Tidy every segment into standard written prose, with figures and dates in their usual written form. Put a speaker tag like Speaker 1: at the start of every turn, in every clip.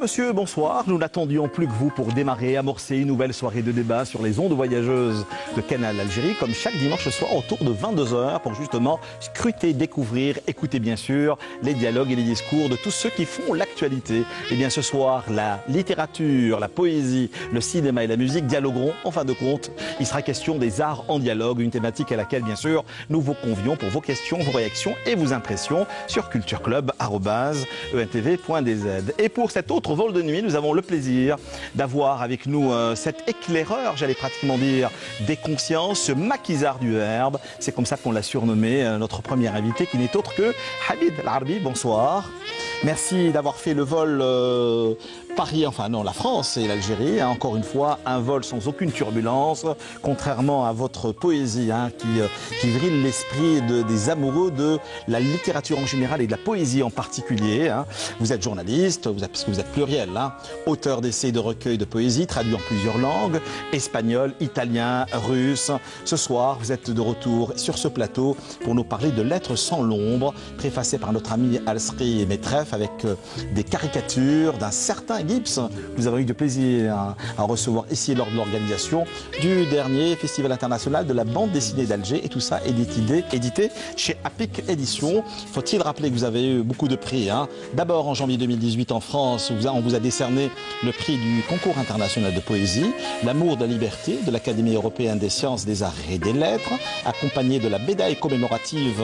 Speaker 1: monsieur, bonsoir. Nous n'attendions plus que vous pour démarrer, amorcer une nouvelle soirée de débat sur les ondes voyageuses de Canal Algérie, comme chaque dimanche soir autour de 22 h pour justement scruter, découvrir, écouter bien sûr les dialogues et les discours de tous ceux qui font l'actualité. Et bien ce soir, la littérature, la poésie, le cinéma et la musique dialogueront. En fin de compte, il sera question des arts en dialogue, une thématique à laquelle bien sûr nous vous convions pour vos questions, vos réactions et vos impressions sur cultureclub@entv.dz. Et pour cet autre vol de nuit, nous avons le plaisir d'avoir avec nous cet éclaireur, j'allais pratiquement dire, des consciences, ce maquisard du verbe. C'est comme ça qu'on l'a surnommé, notre premier invité, qui n'est autre que Hamid El Arbi. Bonsoir. Merci d'avoir fait le vol Paris, enfin non, la France et l'Algérie. Hein, encore une fois, un vol sans aucune turbulence, contrairement à votre poésie qui vrille l'esprit des amoureux de la littérature en général et de la poésie en particulier. Hein. Vous êtes journaliste, parce que vous êtes pluriel, hein, auteur d'essais de recueils de poésie traduits en plusieurs langues, espagnol, italien, russe. Ce soir, vous êtes de retour sur ce plateau pour nous parler de Lettres sans l'ombre, préfacé par notre ami Alsri et Metref, avec des caricatures d'un certain Gibbs. Nous avons eu du plaisir à recevoir ici lors de l'organisation du dernier Festival international de la bande dessinée d'Alger, et tout ça édité chez Apic Éditions. Faut-il rappeler que vous avez eu beaucoup de prix, hein. D'abord en janvier 2018 en France, on vous a décerné le prix du concours international de poésie, L'amour de la liberté de l'Académie européenne des sciences, des arts et des lettres, accompagné de la médaille commémorative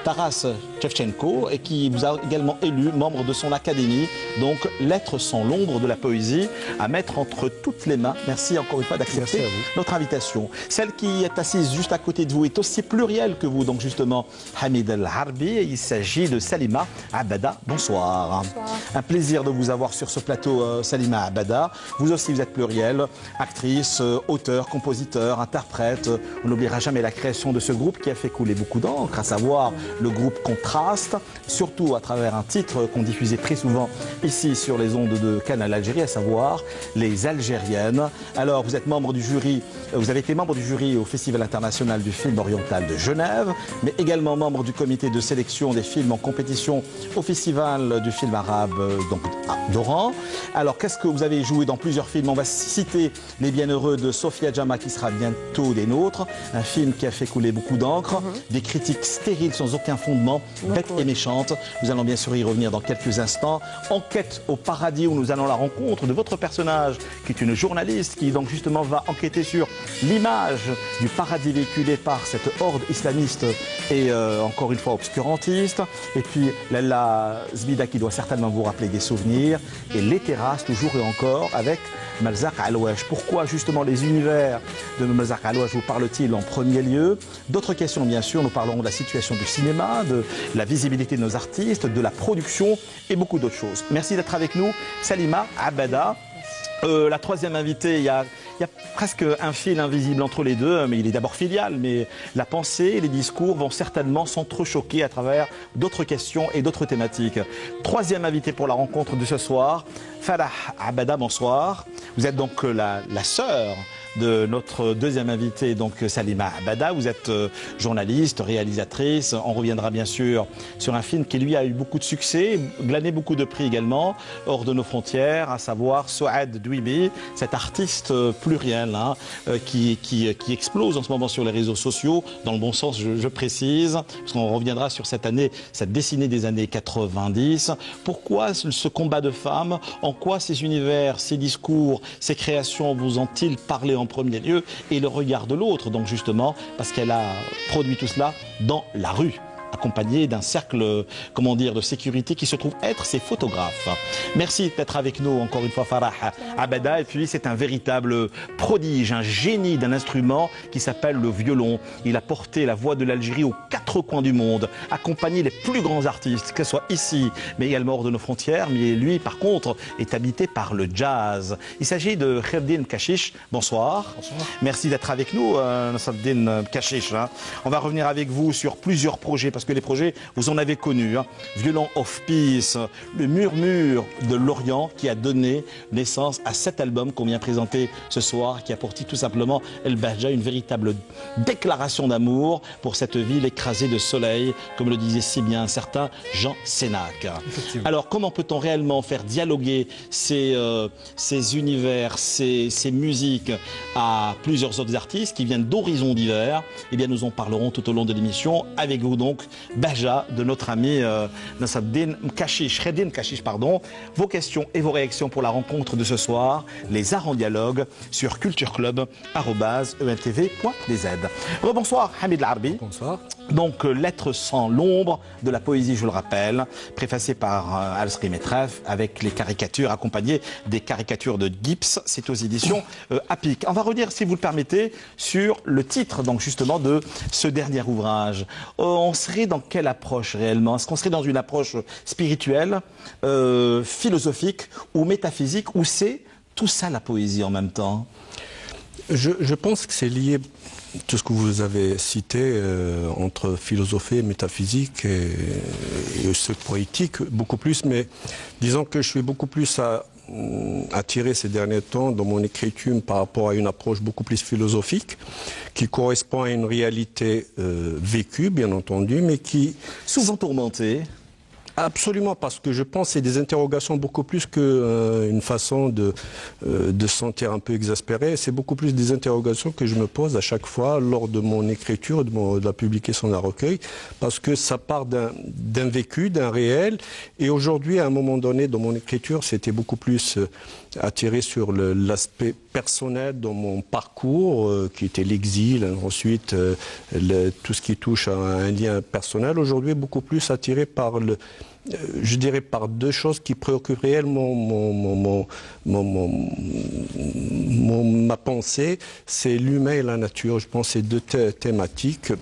Speaker 1: Taras Shevchenko, et qui vous a également élu membre de son académie, donc Lettres sans l'ombre de la poésie, à mettre entre toutes les mains. Merci encore une fois d'accepter notre invitation. Celle qui est assise juste à côté de vous est aussi plurielle que vous, donc justement Hamid El Arbi. Il s'agit de Salima Abada. Bonsoir. Bonsoir. Un plaisir de vous avoir sur ce plateau, Salima Abada. Vous aussi, vous êtes plurielle, actrice, auteur, compositeur, interprète. On n'oubliera jamais la création de ce groupe qui a fait couler beaucoup d'encre, à savoir le groupe Contraste, surtout à travers un titre qu'on diffusait très souvent ici sur les ondes de Canal Algérie, à savoir Les Algériennes. Alors, vous êtes membre du jury, vous avez été membre du jury au Festival international du film oriental de Genève, mais également membre du comité de sélection des films en compétition au Festival du film arabe d'Oran. Alors, qu'est-ce que vous avez joué dans plusieurs films? On va citer Les Bienheureux de Sofia Jama, qui sera bientôt des nôtres, un film qui a fait couler beaucoup d'encre, des critiques stériles sans aucun fondement, bêtes et méchantes. Nous allons bien sûr y revenir dans quelques instants. Enquête au paradis, où nous allons à la rencontre de votre personnage, qui est une journaliste, qui donc justement va enquêter sur l'image du paradis véhiculé par cette horde islamiste et encore une fois obscurantiste. Et puis la Zbida, qui doit certainement vous rappeler des souvenirs, et Les Terrasses, toujours et encore, avec Malzaq Aloueche. Pourquoi justement les univers de Malzaq Aloueche vous parle-t-il en premier lieu? D'autres questions bien sûr, nous parlerons de la situation du cinéma, de la visibilité de nos artistes, de la production et beaucoup d'autres choses. Merci d'être avec nous, Salima Abada. La troisième invitée, il y a presque un fil invisible entre les deux, mais il est d'abord filial, mais la pensée et les discours vont certainement s'entrechoquer à travers d'autres questions et d'autres thématiques. Troisième invitée pour la rencontre de ce soir, Farah Abada, bonsoir. Vous êtes donc la sœur de notre deuxième invité, donc Salima Abada. Vous êtes journaliste, réalisatrice. On reviendra bien sûr sur un film qui lui a eu beaucoup de succès, glané beaucoup de prix également, hors de nos frontières, à savoir Souad Douibi, cet artiste pluriel qui explose en ce moment sur les réseaux sociaux, dans le bon sens je précise, parce qu'on reviendra sur cette décennie des années 90. Pourquoi ce combat de femmes? En quoi ces univers, ces discours, ces créations vous ont-ils parlé en premier lieu, et le regard de l'autre, donc justement parce qu'elle a produit tout cela dans la rue, accompagné d'un cercle, comment dire, de sécurité qui se trouve être ses photographes. Merci d'être avec nous encore une fois, Farah Abada. Et puis c'est un véritable prodige, un génie d'un instrument qui s'appelle le violon. Il a porté la voix de l'Algérie aux quatre coins du monde, accompagné les plus grands artistes, que ce soit ici, mais également hors de nos frontières. Mais lui, par contre, est habité par le jazz. Il s'agit de Kherdine Kashish. Bonsoir. Bonsoir. Merci d'être avec nous, Nassaddin Kashish. On va revenir avec vous sur plusieurs projets, parce parce que les projets, vous en avez connu, hein. Violent of Peace, le murmure de l'Orient qui a donné naissance à cet album qu'on vient présenter ce soir, qui a pour titre tout simplement El Bahja, une véritable déclaration d'amour pour cette ville écrasée de soleil, comme le disait si bien un certain Jean Sénac. Alors comment peut-on réellement faire dialoguer ces univers, ces musiques à plusieurs autres artistes qui viennent d'horizons divers? Eh bien nous en parlerons tout au long de l'émission avec vous donc, Bahja, de notre ami Nassaddin Kashish, Khedin Kashish, pardon. Vos questions et vos réactions pour la rencontre de ce soir, les arts en dialogue sur cultureclub@entv.dz. Rebonsoir Hamid Larbi.
Speaker 2: Bonsoir.
Speaker 1: Donc lettre sans l'ombre de la poésie, je le rappelle, préfacée par Al-Sri Metref avec les caricatures accompagnées des caricatures de Gibbs. C'est aux éditions APIC. On va revenir, si vous le permettez, sur le titre donc justement de ce dernier ouvrage. On serait dans quelle approche réellement? Est-ce qu'on serait dans une approche spirituelle, philosophique ou métaphysique, ou c'est tout ça la poésie en même temps?
Speaker 2: Je pense que c'est lié, tout ce que vous avez cité, entre philosophie et métaphysique et ce poétique, beaucoup plus. Mais disons que je suis beaucoup plus attiré ces derniers temps dans mon écriture par rapport à une approche beaucoup plus philosophique, qui correspond à une réalité vécue, bien entendu, mais qui...
Speaker 1: Souvent tourmentée.
Speaker 2: Absolument, parce que je pense que c'est des interrogations beaucoup plus qu'une façon de se sentir un peu exaspéré. C'est beaucoup plus des interrogations que je me pose à chaque fois lors de mon écriture, de la publication d'un recueil, parce que ça part d'un vécu, d'un réel. Et aujourd'hui, à un moment donné, dans mon écriture, c'était beaucoup plus attiré sur l'aspect personnel dans mon parcours, qui était l'exil, ensuite tout ce qui touche à un lien personnel. Aujourd'hui, beaucoup plus attiré par je dirais par deux choses qui préoccupent réellement ma pensée, c'est l'humain et la nature. Je pense que c'est deux thématiques.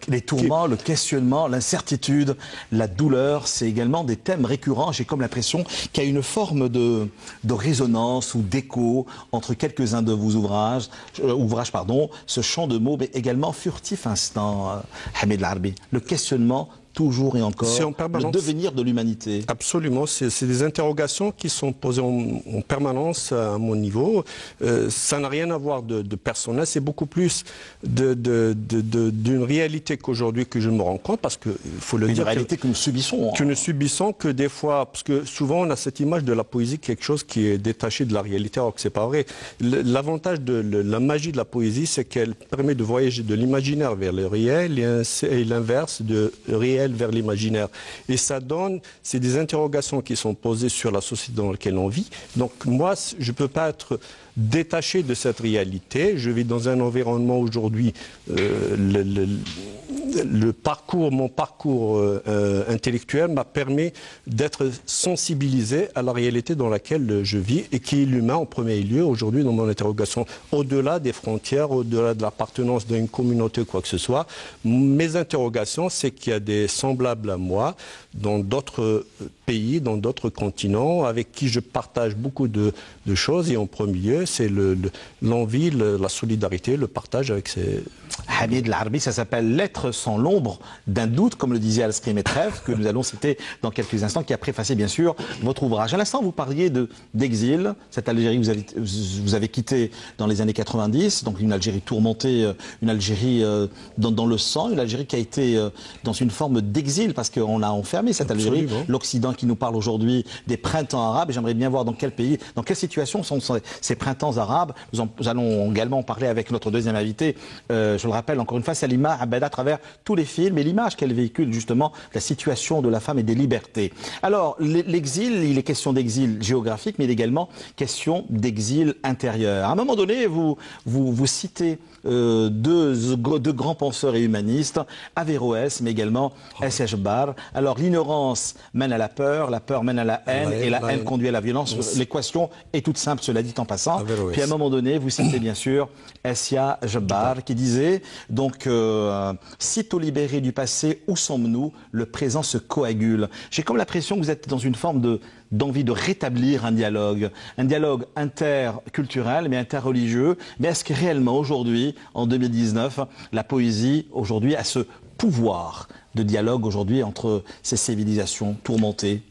Speaker 1: Les tourments, le questionnement, l'incertitude, la douleur, c'est également des thèmes récurrents. J'ai comme l'impression qu'il y a une forme de résonance ou d'écho entre quelques-uns de vos ouvrages, ce chant de mots, mais également furtif instant, Hamid Larbi. Le questionnement, toujours et encore, le devenir de l'humanité.
Speaker 2: Absolument, c'est des interrogations qui sont posées en permanence à mon niveau. Ça n'a rien à voir de personnel, c'est beaucoup plus d'une réalité qu'aujourd'hui que je me rends compte, parce que il faut le dire.
Speaker 1: Une réalité que nous subissons.
Speaker 2: Que nous subissons, que des fois, parce que souvent on a cette image de la poésie, quelque chose qui est détaché de la réalité, alors que c'est pas vrai. L'avantage de la magie de la poésie, c'est qu'elle permet de voyager de l'imaginaire vers le réel et l'inverse, de réel vers l'imaginaire. Et ça donne, c'est des interrogations qui sont posées sur la société dans laquelle on vit. Donc moi, je ne peux pas être détaché de cette réalité. Je vis dans un environnement aujourd'hui, mon parcours intellectuel m'a permis d'être sensibilisé à la réalité dans laquelle je vis et qui est l'humain en premier lieu aujourd'hui dans mon interrogation. Au-delà des frontières, au-delà de l'appartenance d'une communauté, quoi que ce soit, mes interrogations, c'est qu'il y a des semblables à moi dans d'autres pays, dans d'autres continents, avec qui je partage beaucoup de choses. Et en premier lieu, c'est l'envie, la solidarité, le partage avec ces...
Speaker 1: Hamid Larbi, ça s'appelle Lettre sans l'ombre d'un doute, comme le disait Al-Sri Metref, que nous allons citer dans quelques instants, qui a préfacé bien sûr votre ouvrage. À l'instant, vous parliez d'exil, cette Algérie que vous avez quittée dans les années 90, donc une Algérie tourmentée, une Algérie dans le sang, une Algérie qui a été dans une forme d'exil, parce qu'on a enfermé cette Algérie. L'Occident qui nous parle aujourd'hui des printemps arabes, et j'aimerais bien voir dans quel pays, dans quelle situation sont ces printemps arabes. Nous allons également en parler avec notre deuxième invité, je le rappelle encore une fois, Salima Abed, à travers tous les films et l'image qu'elle véhicule justement, la situation de la femme et des libertés. Alors, l'exil, il est question d'exil géographique, mais également question d'exil intérieur. À un moment donné, vous citez deux grands penseurs et humanistes, Averroès, mais également S.H. Barr. Alors, l'ignorance mène à la peur mène à la haine, et la haine conduit à la violence. L'équation est toute simple, cela dit en passant.
Speaker 2: Averroès.
Speaker 1: Puis à un moment donné, vous citez bien sûr S.H. Barr, qui disait, donc, sitôt libérés du passé, où sommes-nous? Le présent se coagule. J'ai comme l'impression que vous êtes dans une forme d'envie de rétablir un dialogue interculturel, mais interreligieux. Mais est-ce que réellement aujourd'hui, en 2019, la poésie aujourd'hui a ce pouvoir de dialogue aujourd'hui entre ces civilisations tourmentées?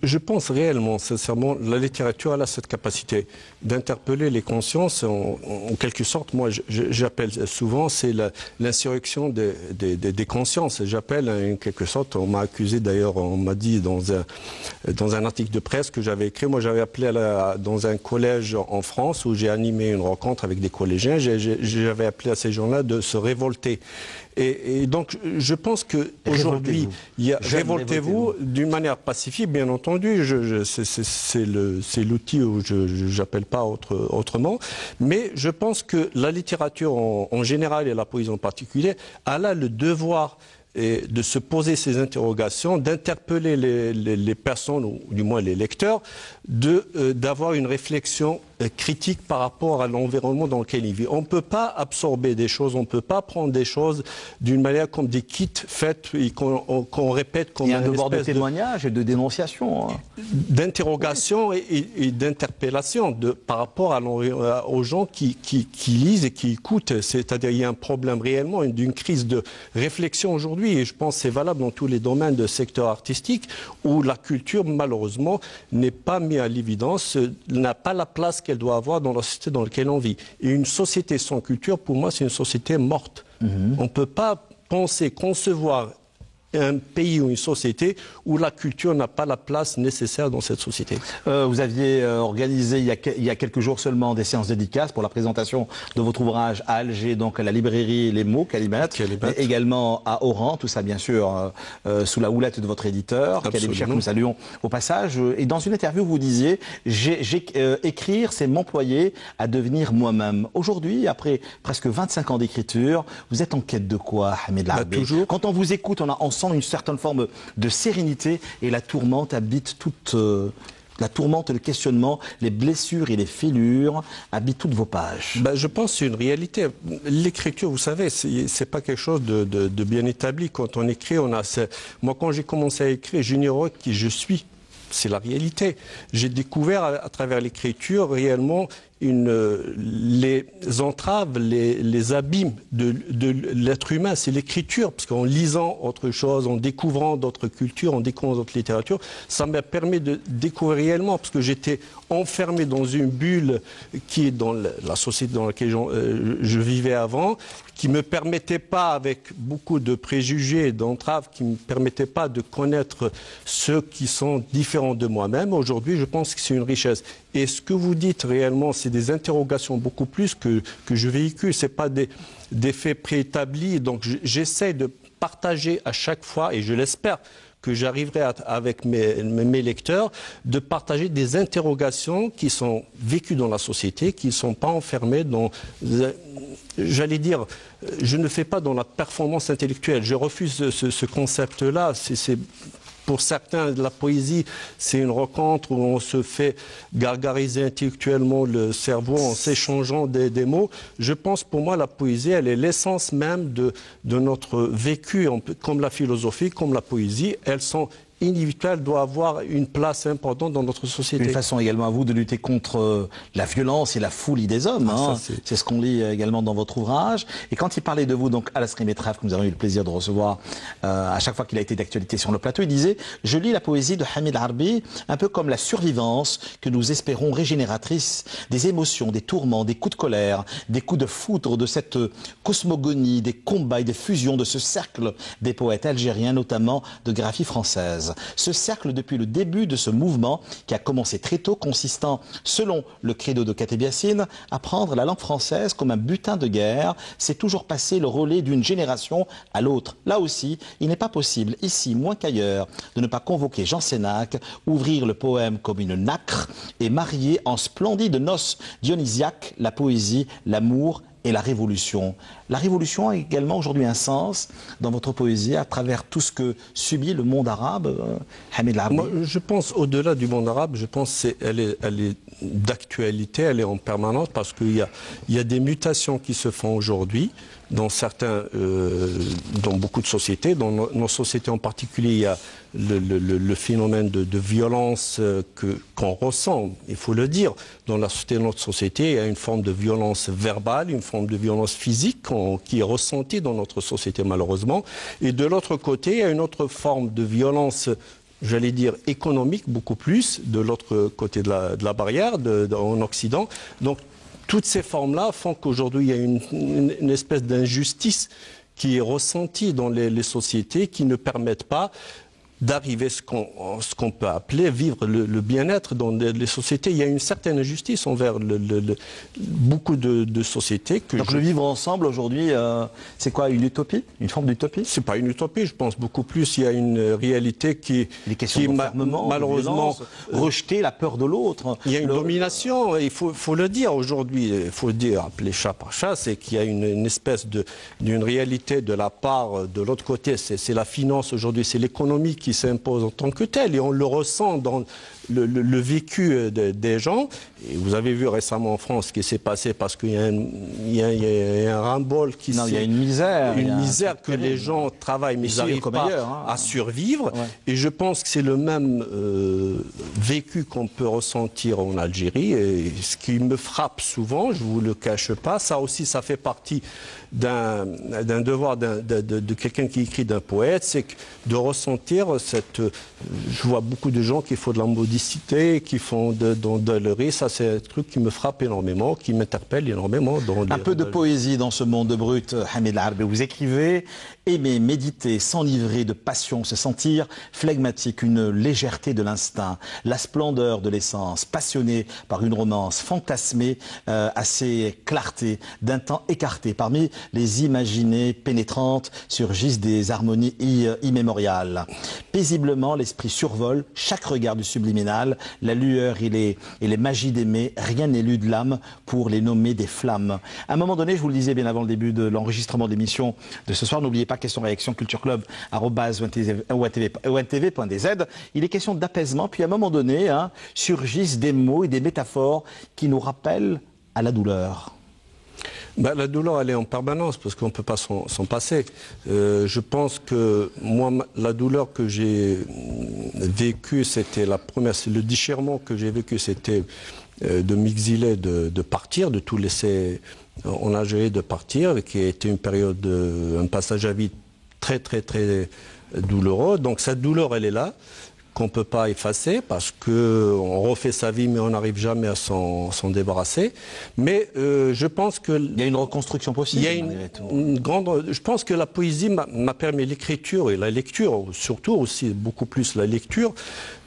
Speaker 2: Je pense réellement, sincèrement, la littérature elle a cette capacité d'interpeller les consciences. En quelque sorte, moi, j'appelle souvent, c'est l'insurrection des consciences. J'appelle, en quelque sorte, on m'a accusé d'ailleurs, on m'a dit dans un article de presse que j'avais écrit, moi j'avais appelé dans un collège en France où j'ai animé une rencontre avec des collégiens, j'avais appelé à ces gens-là de se révolter. Et donc, je pense qu'aujourd'hui, révoltez-vous d'une manière pacifique, bien entendu. C'est l'outil où je n'appelle pas autrement. Mais je pense que la littérature en général et la poésie en particulier, elle a le devoir de se poser ces interrogations, d'interpeller les personnes, ou du moins les lecteurs, d'avoir une réflexion critique par rapport à l'environnement dans lequel ils vivent. On ne peut pas absorber des choses, on ne peut pas prendre des choses d'une manière comme des kits faits et qu'on répète comme
Speaker 1: un devoir de témoignage et de dénonciation. Hein.
Speaker 2: D'interrogation et d'interpellation par rapport aux gens qui lisent et qui écoutent. C'est-à-dire qu'il y a un problème réellement d'une crise de réflexion aujourd'hui et je pense que c'est valable dans tous les domaines de secteur artistique où la culture malheureusement n'est pas mise à l'évidence, n'a pas la place qu'elle doit avoir dans la société dans laquelle on vit. Et une société sans culture, pour moi, c'est une société morte. On ne peut pas penser, concevoir un pays ou une société où la culture n'a pas la place nécessaire dans cette société.
Speaker 1: Vous aviez organisé il y a quelques jours seulement des séances dédicaces pour la présentation de votre ouvrage à Alger, donc à la librairie Les Mots, Kalimat, mais également à Oran, tout ça bien sûr sous la houlette de votre éditeur, Kalim, que nous saluons au passage. Et dans une interview, vous disiez, écrire, c'est m'employer à devenir moi-même. Aujourd'hui, après presque 25 ans d'écriture, vous êtes en quête de quoi, Hamid Larbi?
Speaker 2: Toujours.
Speaker 1: Quand on vous écoute, on sent une certaine forme de sérénité et la tourmente habite toute... la tourmente, le questionnement, les blessures et les fêlures habitent toutes vos pages.
Speaker 2: Je pense que c'est une réalité. L'écriture, vous savez, c'est pas quelque chose de bien établi. Quand on écrit, moi, quand j'ai commencé à écrire, j'ignorais qui je suis. C'est la réalité. J'ai découvert à travers l'écriture réellement les entraves, les abîmes de l'être humain, c'est l'écriture, parce qu'en lisant autre chose, en découvrant d'autres cultures, en découvrant d'autres littératures, ça m'a permis de découvrir réellement, parce que j'étais enfermé dans une bulle qui est dans la société dans laquelle je vivais avant, qui ne me permettait pas, avec beaucoup de préjugés et d'entraves, qui ne me permettait pas de connaître ceux qui sont différents de moi-même. Aujourd'hui, je pense que c'est une richesse. Et ce que vous dites réellement, c'est des interrogations beaucoup plus que je véhicule. Ce n'est pas des faits préétablis. Donc j'essaie de partager à chaque fois, et je l'espère, que j'arriverai avec mes lecteurs, de partager des interrogations qui sont vécues dans la société, qui ne sont pas enfermées dans... J'allais dire, je ne fais pas dans la performance intellectuelle. Je refuse ce concept-là. Pour certains, la poésie, c'est une rencontre où on se fait gargariser intellectuellement le cerveau en s'échangeant des mots. Je pense, pour moi, la poésie, elle est l'essence même de notre vécu, comme la philosophie, comme la poésie. Elles sont individuelle doit avoir une place importante dans notre société.
Speaker 1: Une façon également à vous de lutter contre la violence et la folie des hommes. C'est ce qu'on lit également dans votre ouvrage. Et quand il parlait de vous, donc Alasri Metraf, que nous avons eu le plaisir de recevoir à chaque fois qu'il a été d'actualité sur le plateau, il disait « Je lis la poésie de Hamid Larbi un peu comme la survivance que nous espérons régénératrice des émotions, des tourments, des coups de colère, des coups de foudre de cette cosmogonie, des combats et des fusions de ce cercle des poètes algériens, notamment de graphie française. Ce cercle, depuis le début de ce mouvement, qui a commencé très tôt, consistant, selon le credo de Kateb Yassine, à prendre la langue française comme un butin de guerre, s'est toujours passé le relais d'une génération à l'autre. Là aussi, il n'est pas possible, ici moins qu'ailleurs, de ne pas convoquer Jean Sénac, ouvrir le poème comme une nacre et marier en splendide noces dionysiaques la poésie, l'amour et la révolution. La révolution a également aujourd'hui un sens dans votre poésie à travers tout ce que subit le monde arabe, Hamid El Arbi.
Speaker 2: Moi, je pense, au-delà du monde arabe, je pense qu'elle est d'actualité, elle est en permanence parce qu'il y a des mutations qui se font aujourd'hui dans beaucoup de sociétés. Dans nos sociétés en particulier, il y a le phénomène de violence qu'on ressent, il faut le dire. Dans notre société, il y a une forme de violence verbale, une forme de violence physique qui est ressentie dans notre société malheureusement. Et de l'autre côté, il y a une autre forme de violence, j'allais dire économique, beaucoup plus, de l'autre côté de la barrière, en Occident. Donc, toutes ces formes-là font qu'aujourd'hui, il y a une espèce d'injustice qui est ressentie dans les sociétés qui ne permettent pas d'arriver à ce qu'on peut appeler vivre le bien-être dans les sociétés. Il y a une certaine injustice envers beaucoup de sociétés.
Speaker 1: Donc le vivre ensemble aujourd'hui, c'est quoi, une utopie? Une forme d'utopie?
Speaker 2: C'est pas une utopie, je pense beaucoup plus. Il y a une réalité qui est malheureusement
Speaker 1: rejeter la peur de l'autre.
Speaker 2: Il y a une domination, il faut le dire aujourd'hui, il faut dire, appeler chat par chat, c'est qu'il y a une espèce d'une réalité de la part de l'autre côté. C'est la finance aujourd'hui, c'est l'économie qui s'impose en tant que telle, et on le ressent dans le vécu des gens. Et vous avez vu récemment en France ce qui s'est passé parce qu'il y a un ras-le-bol qui
Speaker 1: il y a une misère.
Speaker 2: Une misère que les gens travaillent mais ils n'arrivent pas à survivre. Ouais. Et je pense que c'est le même vécu qu'on peut ressentir en Algérie. Et ce qui me frappe souvent, je ne vous le cache pas, ça aussi ça fait partie d'un devoir de quelqu'un qui écrit, d'un poète, c'est de ressentir je vois beaucoup de gens qui font de la modicité, qui font de l'œillerie. Ça, c'est un truc qui me frappe énormément, qui m'interpelle énormément.
Speaker 1: Un peu de poésie dans ce monde brut, Hamid El Arbi. Vous écrivez: aimer, méditer, s'enivrer de passion, se sentir flegmatique, une légèreté de l'instinct, la splendeur de l'essence, passionné par une romance, fantasmé à ses clartés, d'un temps écarté. Parmi les imaginées pénétrantes surgissent des harmonies immémoriales. Paisiblement, l'esprit survole chaque regard du subliminal, la lueur et les magies d'aimer, rien n'est lu de l'âme pour les nommer des flammes. À un moment donné, je vous le disais bien avant le début de l'enregistrement de l'émission de ce soir, n'oubliez pas, question réaction cultureclub @ontv.dz. Il est question d'apaisement, puis à un moment donné, surgissent des mots et des métaphores qui nous rappellent à la douleur.
Speaker 2: La douleur, elle est en permanence parce qu'on ne peut pas s'en passer. Je pense que moi, la douleur que j'ai vécue, c'était la première, c'est le déchirement que j'ai vécu, c'était de m'exiler, de partir, de tout laisser en Algérie, de partir, qui a été une période, un passage à vide très, très, très douloureux. Donc cette douleur, elle est là, qu'on ne peut pas effacer parce qu'on refait sa vie mais on n'arrive jamais à s'en débarrasser. Mais je pense que...
Speaker 1: Il y a une reconstruction possible.
Speaker 2: Il y a une grande... Je pense que la poésie m'a permis, l'écriture et la lecture, surtout aussi beaucoup plus la lecture,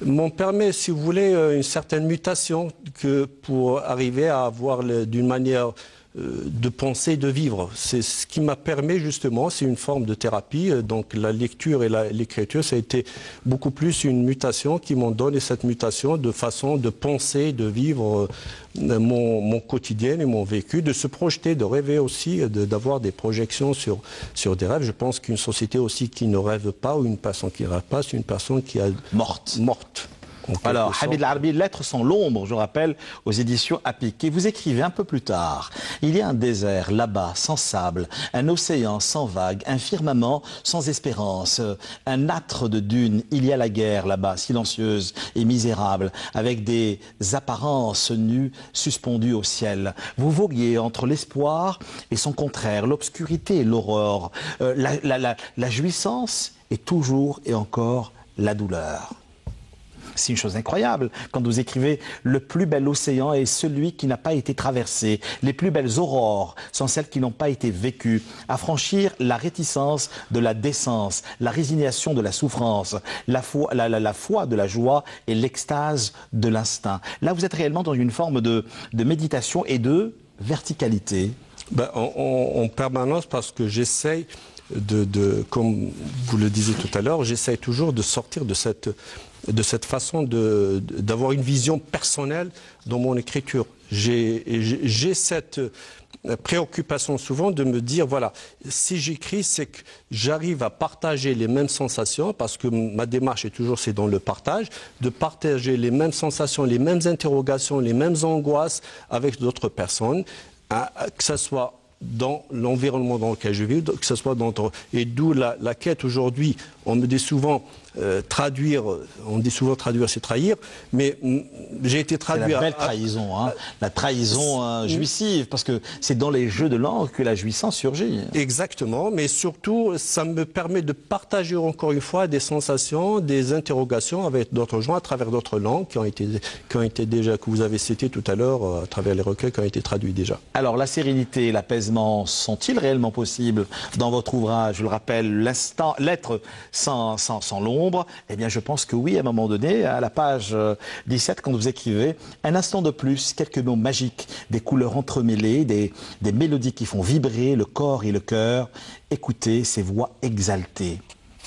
Speaker 2: m'ont permis, si vous voulez, une certaine mutation que pour arriver à avoir d'une manière... de penser, de vivre. C'est ce qui m'a permis justement, c'est une forme de thérapie. Donc la lecture et l'écriture, ça a été beaucoup plus une mutation qui m'ont donné cette mutation de façon de penser, de vivre mon quotidien et mon vécu, de se projeter, de rêver aussi, d'avoir des projections sur des rêves. Je pense qu'une société aussi qui ne rêve pas ou une personne qui ne rêve pas, c'est une personne qui a morte.
Speaker 1: Alors, Hamid El Arbi, Lettres sans l'ombre, je rappelle, aux éditions APIC. Et vous écrivez un peu plus tard: il y a un désert là-bas, sans sable, un océan sans vagues, un firmament sans espérance, un âtre de dunes. Il y a la guerre là-bas, silencieuse et misérable, avec des apparences nues suspendues au ciel. Vous voguiez entre l'espoir et son contraire, l'obscurité et l'aurore, la jouissance et toujours et encore la douleur. C'est une chose incroyable quand vous écrivez: le plus bel océan est celui qui n'a pas été traversé. Les plus belles aurores sont celles qui n'ont pas été vécues. Affranchir la réticence de la décence, la résignation de la souffrance, la foi de la joie et l'extase de l'instinct. Là, vous êtes réellement dans une forme de méditation et de verticalité.
Speaker 2: En permanence, parce que j'essaye comme vous le disiez tout à l'heure, j'essaye toujours de sortir de cette façon d'avoir une vision personnelle dans mon écriture. J'ai cette préoccupation souvent de me dire, voilà, si j'écris, c'est que j'arrive à partager les mêmes sensations, parce que ma démarche est toujours, c'est dans le partage, de partager les mêmes sensations, les mêmes interrogations, les mêmes angoisses avec d'autres personnes, que ce soit dans l'environnement dans lequel je vis, que ce soit dans... Et d'où la quête aujourd'hui, on me dit souvent traduire, on dit souvent traduire c'est trahir, mais j'ai été traduit...
Speaker 1: C'est la belle trahison, hein, la trahison jouissive, parce que c'est dans les jeux de langue que la jouissance surgit.
Speaker 2: Exactement, mais surtout, ça me permet de partager encore une fois des sensations, des interrogations avec d'autres gens à travers d'autres langues qui ont été déjà, que vous avez citées tout à l'heure, à travers les recueils qui ont été traduits déjà.
Speaker 1: Alors, la sérénité et l'apaisement sont-ils réellement possibles dans votre ouvrage? Je le rappelle, l'être sans l'ombre. Eh bien, je pense que oui, à un moment donné, à la page 17, quand vous écrivez, un instant de plus, quelques mots magiques, des couleurs entremêlées, des mélodies qui font vibrer le corps et le cœur. Écoutez ces voix exaltées.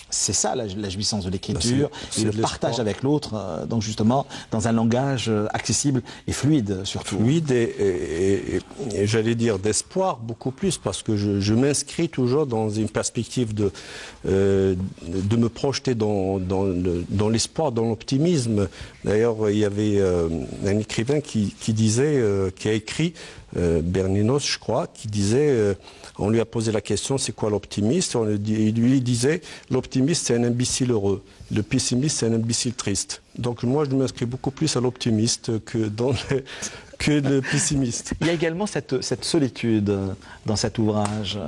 Speaker 1: C'est ça la jouissance de l'écriture et le partage avec l'autre, donc justement dans un langage accessible et fluide surtout.
Speaker 2: Fluide et j'allais dire d'espoir beaucoup plus, parce que je m'inscris toujours dans une perspective de me projeter dans l'espoir, dans l'optimisme. D'ailleurs, il y avait un écrivain qui disait, qui a écrit, Berninos je crois, qui disait... on lui a posé la question, c'est quoi l'optimiste? Il lui disait, l'optimiste c'est un imbécile heureux, le pessimiste c'est un imbécile triste. Donc moi je m'inscris beaucoup plus à l'optimiste que le pessimiste.
Speaker 1: Il y a également cette solitude dans cet ouvrage,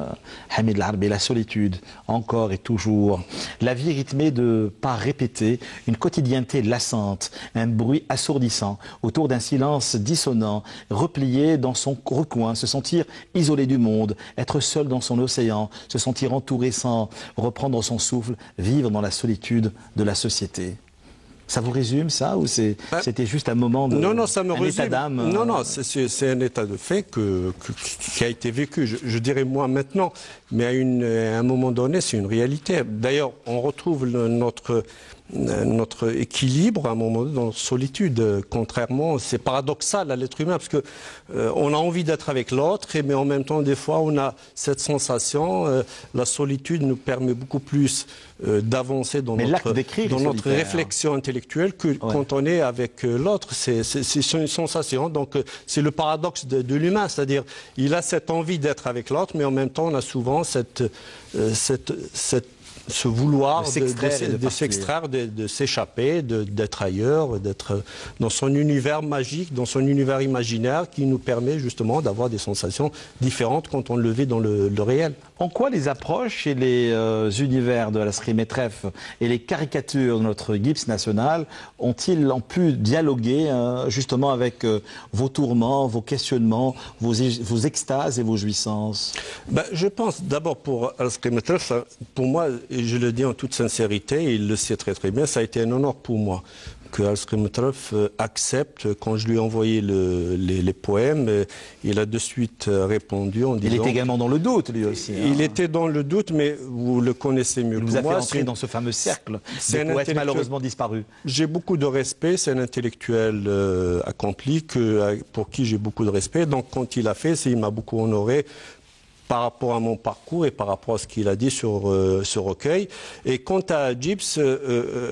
Speaker 1: Hamid Larbi, la solitude, encore et toujours. La vie rythmée de pas répétés, une quotidienneté lassante, un bruit assourdissant, autour d'un silence dissonant, replié dans son recoin, se sentir isolé du monde, être seul dans son océan, se sentir entouré sans reprendre son souffle, vivre dans la solitude de la société. Ça vous résume ça, ou c'était juste un moment de état d'âme?
Speaker 2: Non, c'est un état de fait qui a été vécu, je dirais moi maintenant, mais à un moment donné c'est une réalité. D'ailleurs on retrouve notre équilibre à un moment donné dans notre solitude. Contrairement, c'est paradoxal à l'être humain, parce que on a envie d'être avec l'autre, mais en même temps des fois on a cette sensation, la solitude nous permet beaucoup plus d'avancer dans notre réflexion intellectuelle que quand on est avec l'autre. C'est une sensation, donc c'est le paradoxe de l'humain, c'est-à-dire il a cette envie d'être avec l'autre, mais en même temps on a souvent ce vouloir de s'extraire, de s'échapper, d'être ailleurs, d'être dans son univers magique, dans son univers imaginaire, qui nous permet justement d'avoir des sensations différentes quand on le vit dans le réel.
Speaker 1: En quoi les approches et les univers de Alasri Metref et les caricatures de notre Gips national ont-ils pu dialoguer justement avec vos tourments, vos questionnements, vos extases et vos jouissances?
Speaker 2: Je pense d'abord pour Alasri Metref, pour moi, et je le dis en toute sincérité, il le sait très très bien, ça a été un honneur pour moi que Alasri Metref accepte. Quand je lui ai envoyé les poèmes, il a de suite répondu en disant...
Speaker 1: Il était également dans le doute, lui aussi.
Speaker 2: Il était dans le doute, mais vous le connaissez mieux que moi.
Speaker 1: Il vous a fait entrer dans ce fameux cercle de poètes malheureusement disparus.
Speaker 2: J'ai beaucoup de respect, c'est un intellectuel accompli pour qui j'ai beaucoup de respect. Donc quand il a fait, il m'a beaucoup honoré par rapport à mon parcours et par rapport à ce qu'il a dit sur ce recueil. Et quant à Gips,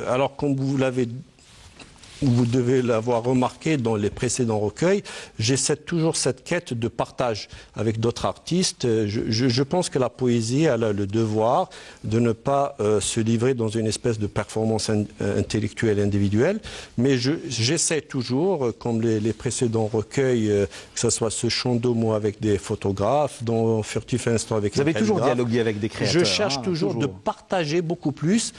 Speaker 2: alors comme vous devez l'avoir remarqué dans les précédents recueils, j'essaie toujours cette quête de partage avec d'autres artistes. Je pense que la poésie elle a le devoir de ne pas se livrer dans une espèce de performance intellectuelle individuelle, mais j'essaie toujours, comme les précédents recueils, que ce soit ce chant de mots avec des photographes, dans Furtif Instant avec
Speaker 1: Vous avez toujours dialogué avec des créateurs.
Speaker 2: Je cherche toujours de partager beaucoup plus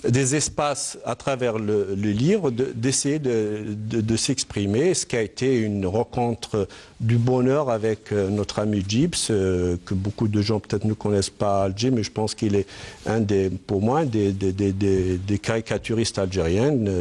Speaker 2: des espaces à travers le livre, d'essayer de s'exprimer, ce qui a été une rencontre du bonheur avec notre ami Gips, que beaucoup de gens peut-être ne connaissent pas Alger, mais je pense qu'il est pour moi, des caricaturistes algériennes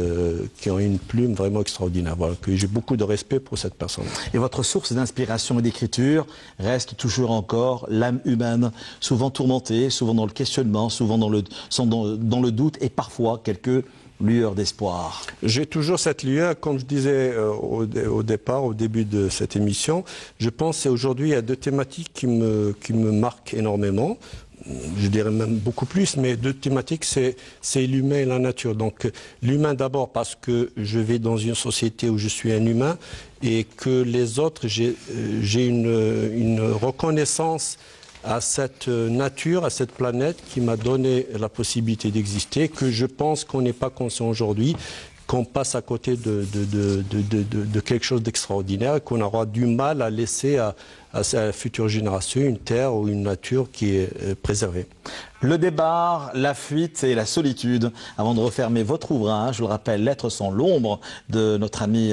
Speaker 2: qui ont une plume vraiment extraordinaire. Voilà, que j'ai beaucoup de respect pour cette personne.
Speaker 1: Et votre source d'inspiration et d'écriture reste toujours encore l'âme humaine, souvent tourmentée, souvent dans le questionnement, souvent dans le doute et parfois quelques lueur d'espoir.
Speaker 2: J'ai toujours cette lueur, comme je disais au départ, au début de cette émission. Je pense qu'aujourd'hui, il y a deux thématiques qui me marquent énormément. Je dirais même beaucoup plus, mais deux thématiques, c'est l'humain et la nature. Donc l'humain d'abord parce que je vis dans une société où je suis un humain et que les autres, j'ai une reconnaissance à cette nature, à cette planète qui m'a donné la possibilité d'exister, que je pense qu'on n'est pas conscient aujourd'hui, qu'on passe à côté de quelque chose d'extraordinaire, qu'on aura du mal à laisser à sa future génération une terre ou une nature qui est préservée.
Speaker 1: Le départ, la fuite et la solitude. Avant de refermer votre ouvrage, je le rappelle, Lettres sans l'ombre de notre ami,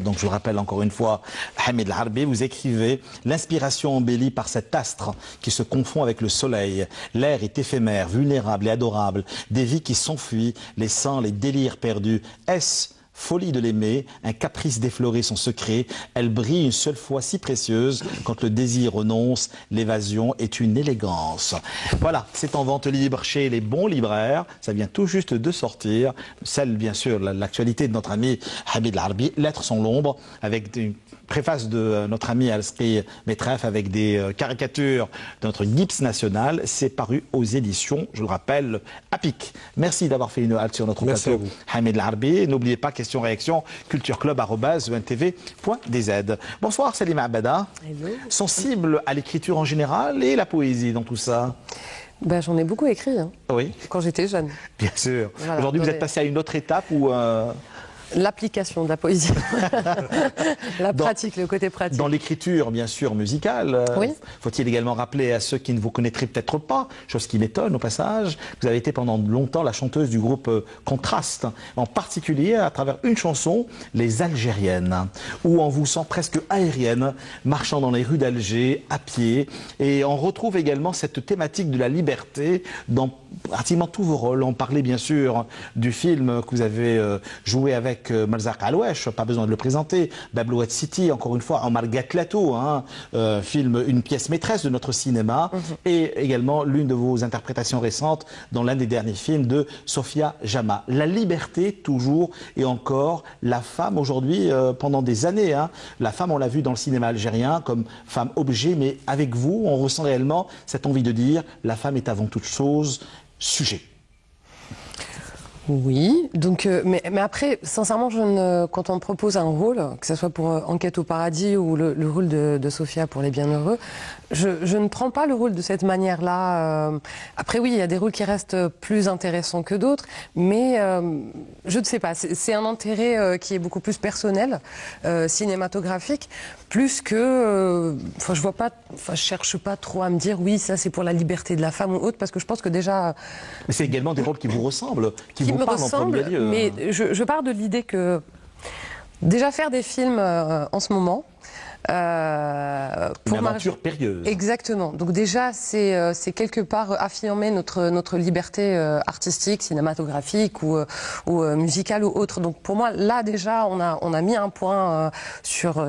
Speaker 1: donc je le rappelle encore une fois, Hamid El-Harbi, vous écrivez « L'inspiration embellie par cet astre qui se confond avec le soleil. L'air est éphémère, vulnérable et adorable. Des vies qui s'enfuient, laissant les délires perdus. Est-ce folie de l'aimer, un caprice d'effleurer son secret, elle brille une seule fois si précieuse, quand le désir renonce, l'évasion est une élégance. » Voilà, c'est en vente libre chez les bons libraires, ça vient tout juste de sortir, celle bien sûr, l'actualité de notre ami Hamid El-Harbi, Lettres sans l'ombre, avec une préface de notre ami Alsqi Metref avec des caricatures de notre Gips national, c'est paru aux éditions, je le rappelle, APIC. Merci d'avoir fait une halte sur notre plateau, Hamid El-Harbi. N'oubliez pas, question-réaction, cultureclub@untv.dz. Bonsoir Salima Abada.
Speaker 3: Hello.
Speaker 1: Sensible à l'écriture en général et la poésie dans tout ça?
Speaker 3: Ben, j'en ai beaucoup écrit, hein,
Speaker 1: Oui.
Speaker 3: quand j'étais jeune.
Speaker 1: Bien sûr.
Speaker 3: Voilà,
Speaker 1: aujourd'hui, vous êtes passé à une autre étape où...
Speaker 3: L'application de la poésie, pratique, le côté pratique.
Speaker 1: Dans l'écriture, bien sûr, musicale,
Speaker 3: oui.
Speaker 1: Faut-il également rappeler à ceux qui ne vous connaîtraient peut-être pas, chose qui m'étonne au passage, vous avez été pendant longtemps la chanteuse du groupe Contraste, en particulier à travers une chanson, Les Algériennes, où on vous sent presque aérienne, marchant dans les rues d'Alger, à pied, et on retrouve également cette thématique de la liberté dans pratiquement tous vos rôles. On parlait bien sûr du film que vous avez joué avec Malzaq Alouesh, pas besoin de le présenter, Bablouat City, encore une fois, Omar Gatlato, film, une pièce maîtresse de notre cinéma, et également l'une de vos interprétations récentes dans l'un des derniers films de Sofia Jama. La liberté, toujours et encore, la femme aujourd'hui, pendant des années, la femme, on l'a vu dans le cinéma algérien comme femme objet, mais avec vous, on ressent réellement cette envie de dire, la femme est avant toute chose sujet.
Speaker 3: Oui, donc, mais après, sincèrement, quand on me propose un rôle, que ce soit pour Enquête au paradis ou le rôle de Sophia pour Les Bienheureux, je ne prends pas le rôle de cette manière-là. Après, oui, il y a des rôles qui restent plus intéressants que d'autres, mais je ne sais pas, c'est un intérêt qui est beaucoup plus personnel, cinématographique, plus que... je vois pas, je cherche pas trop à me dire, oui, ça c'est pour la liberté de la femme ou autre, parce que je pense que déjà...
Speaker 1: Mais c'est également des rôles qui vous ressemblent, qui vous
Speaker 3: me
Speaker 1: parlent en premier lieu.
Speaker 3: Mais je pars de l'idée que déjà faire des films en ce moment,
Speaker 1: pour une aventure périlleuse.
Speaker 3: Exactement. Donc déjà, c'est quelque part affirmer notre liberté artistique, cinématographique ou musicale ou autre. Donc pour moi, là déjà, on a mis un point sur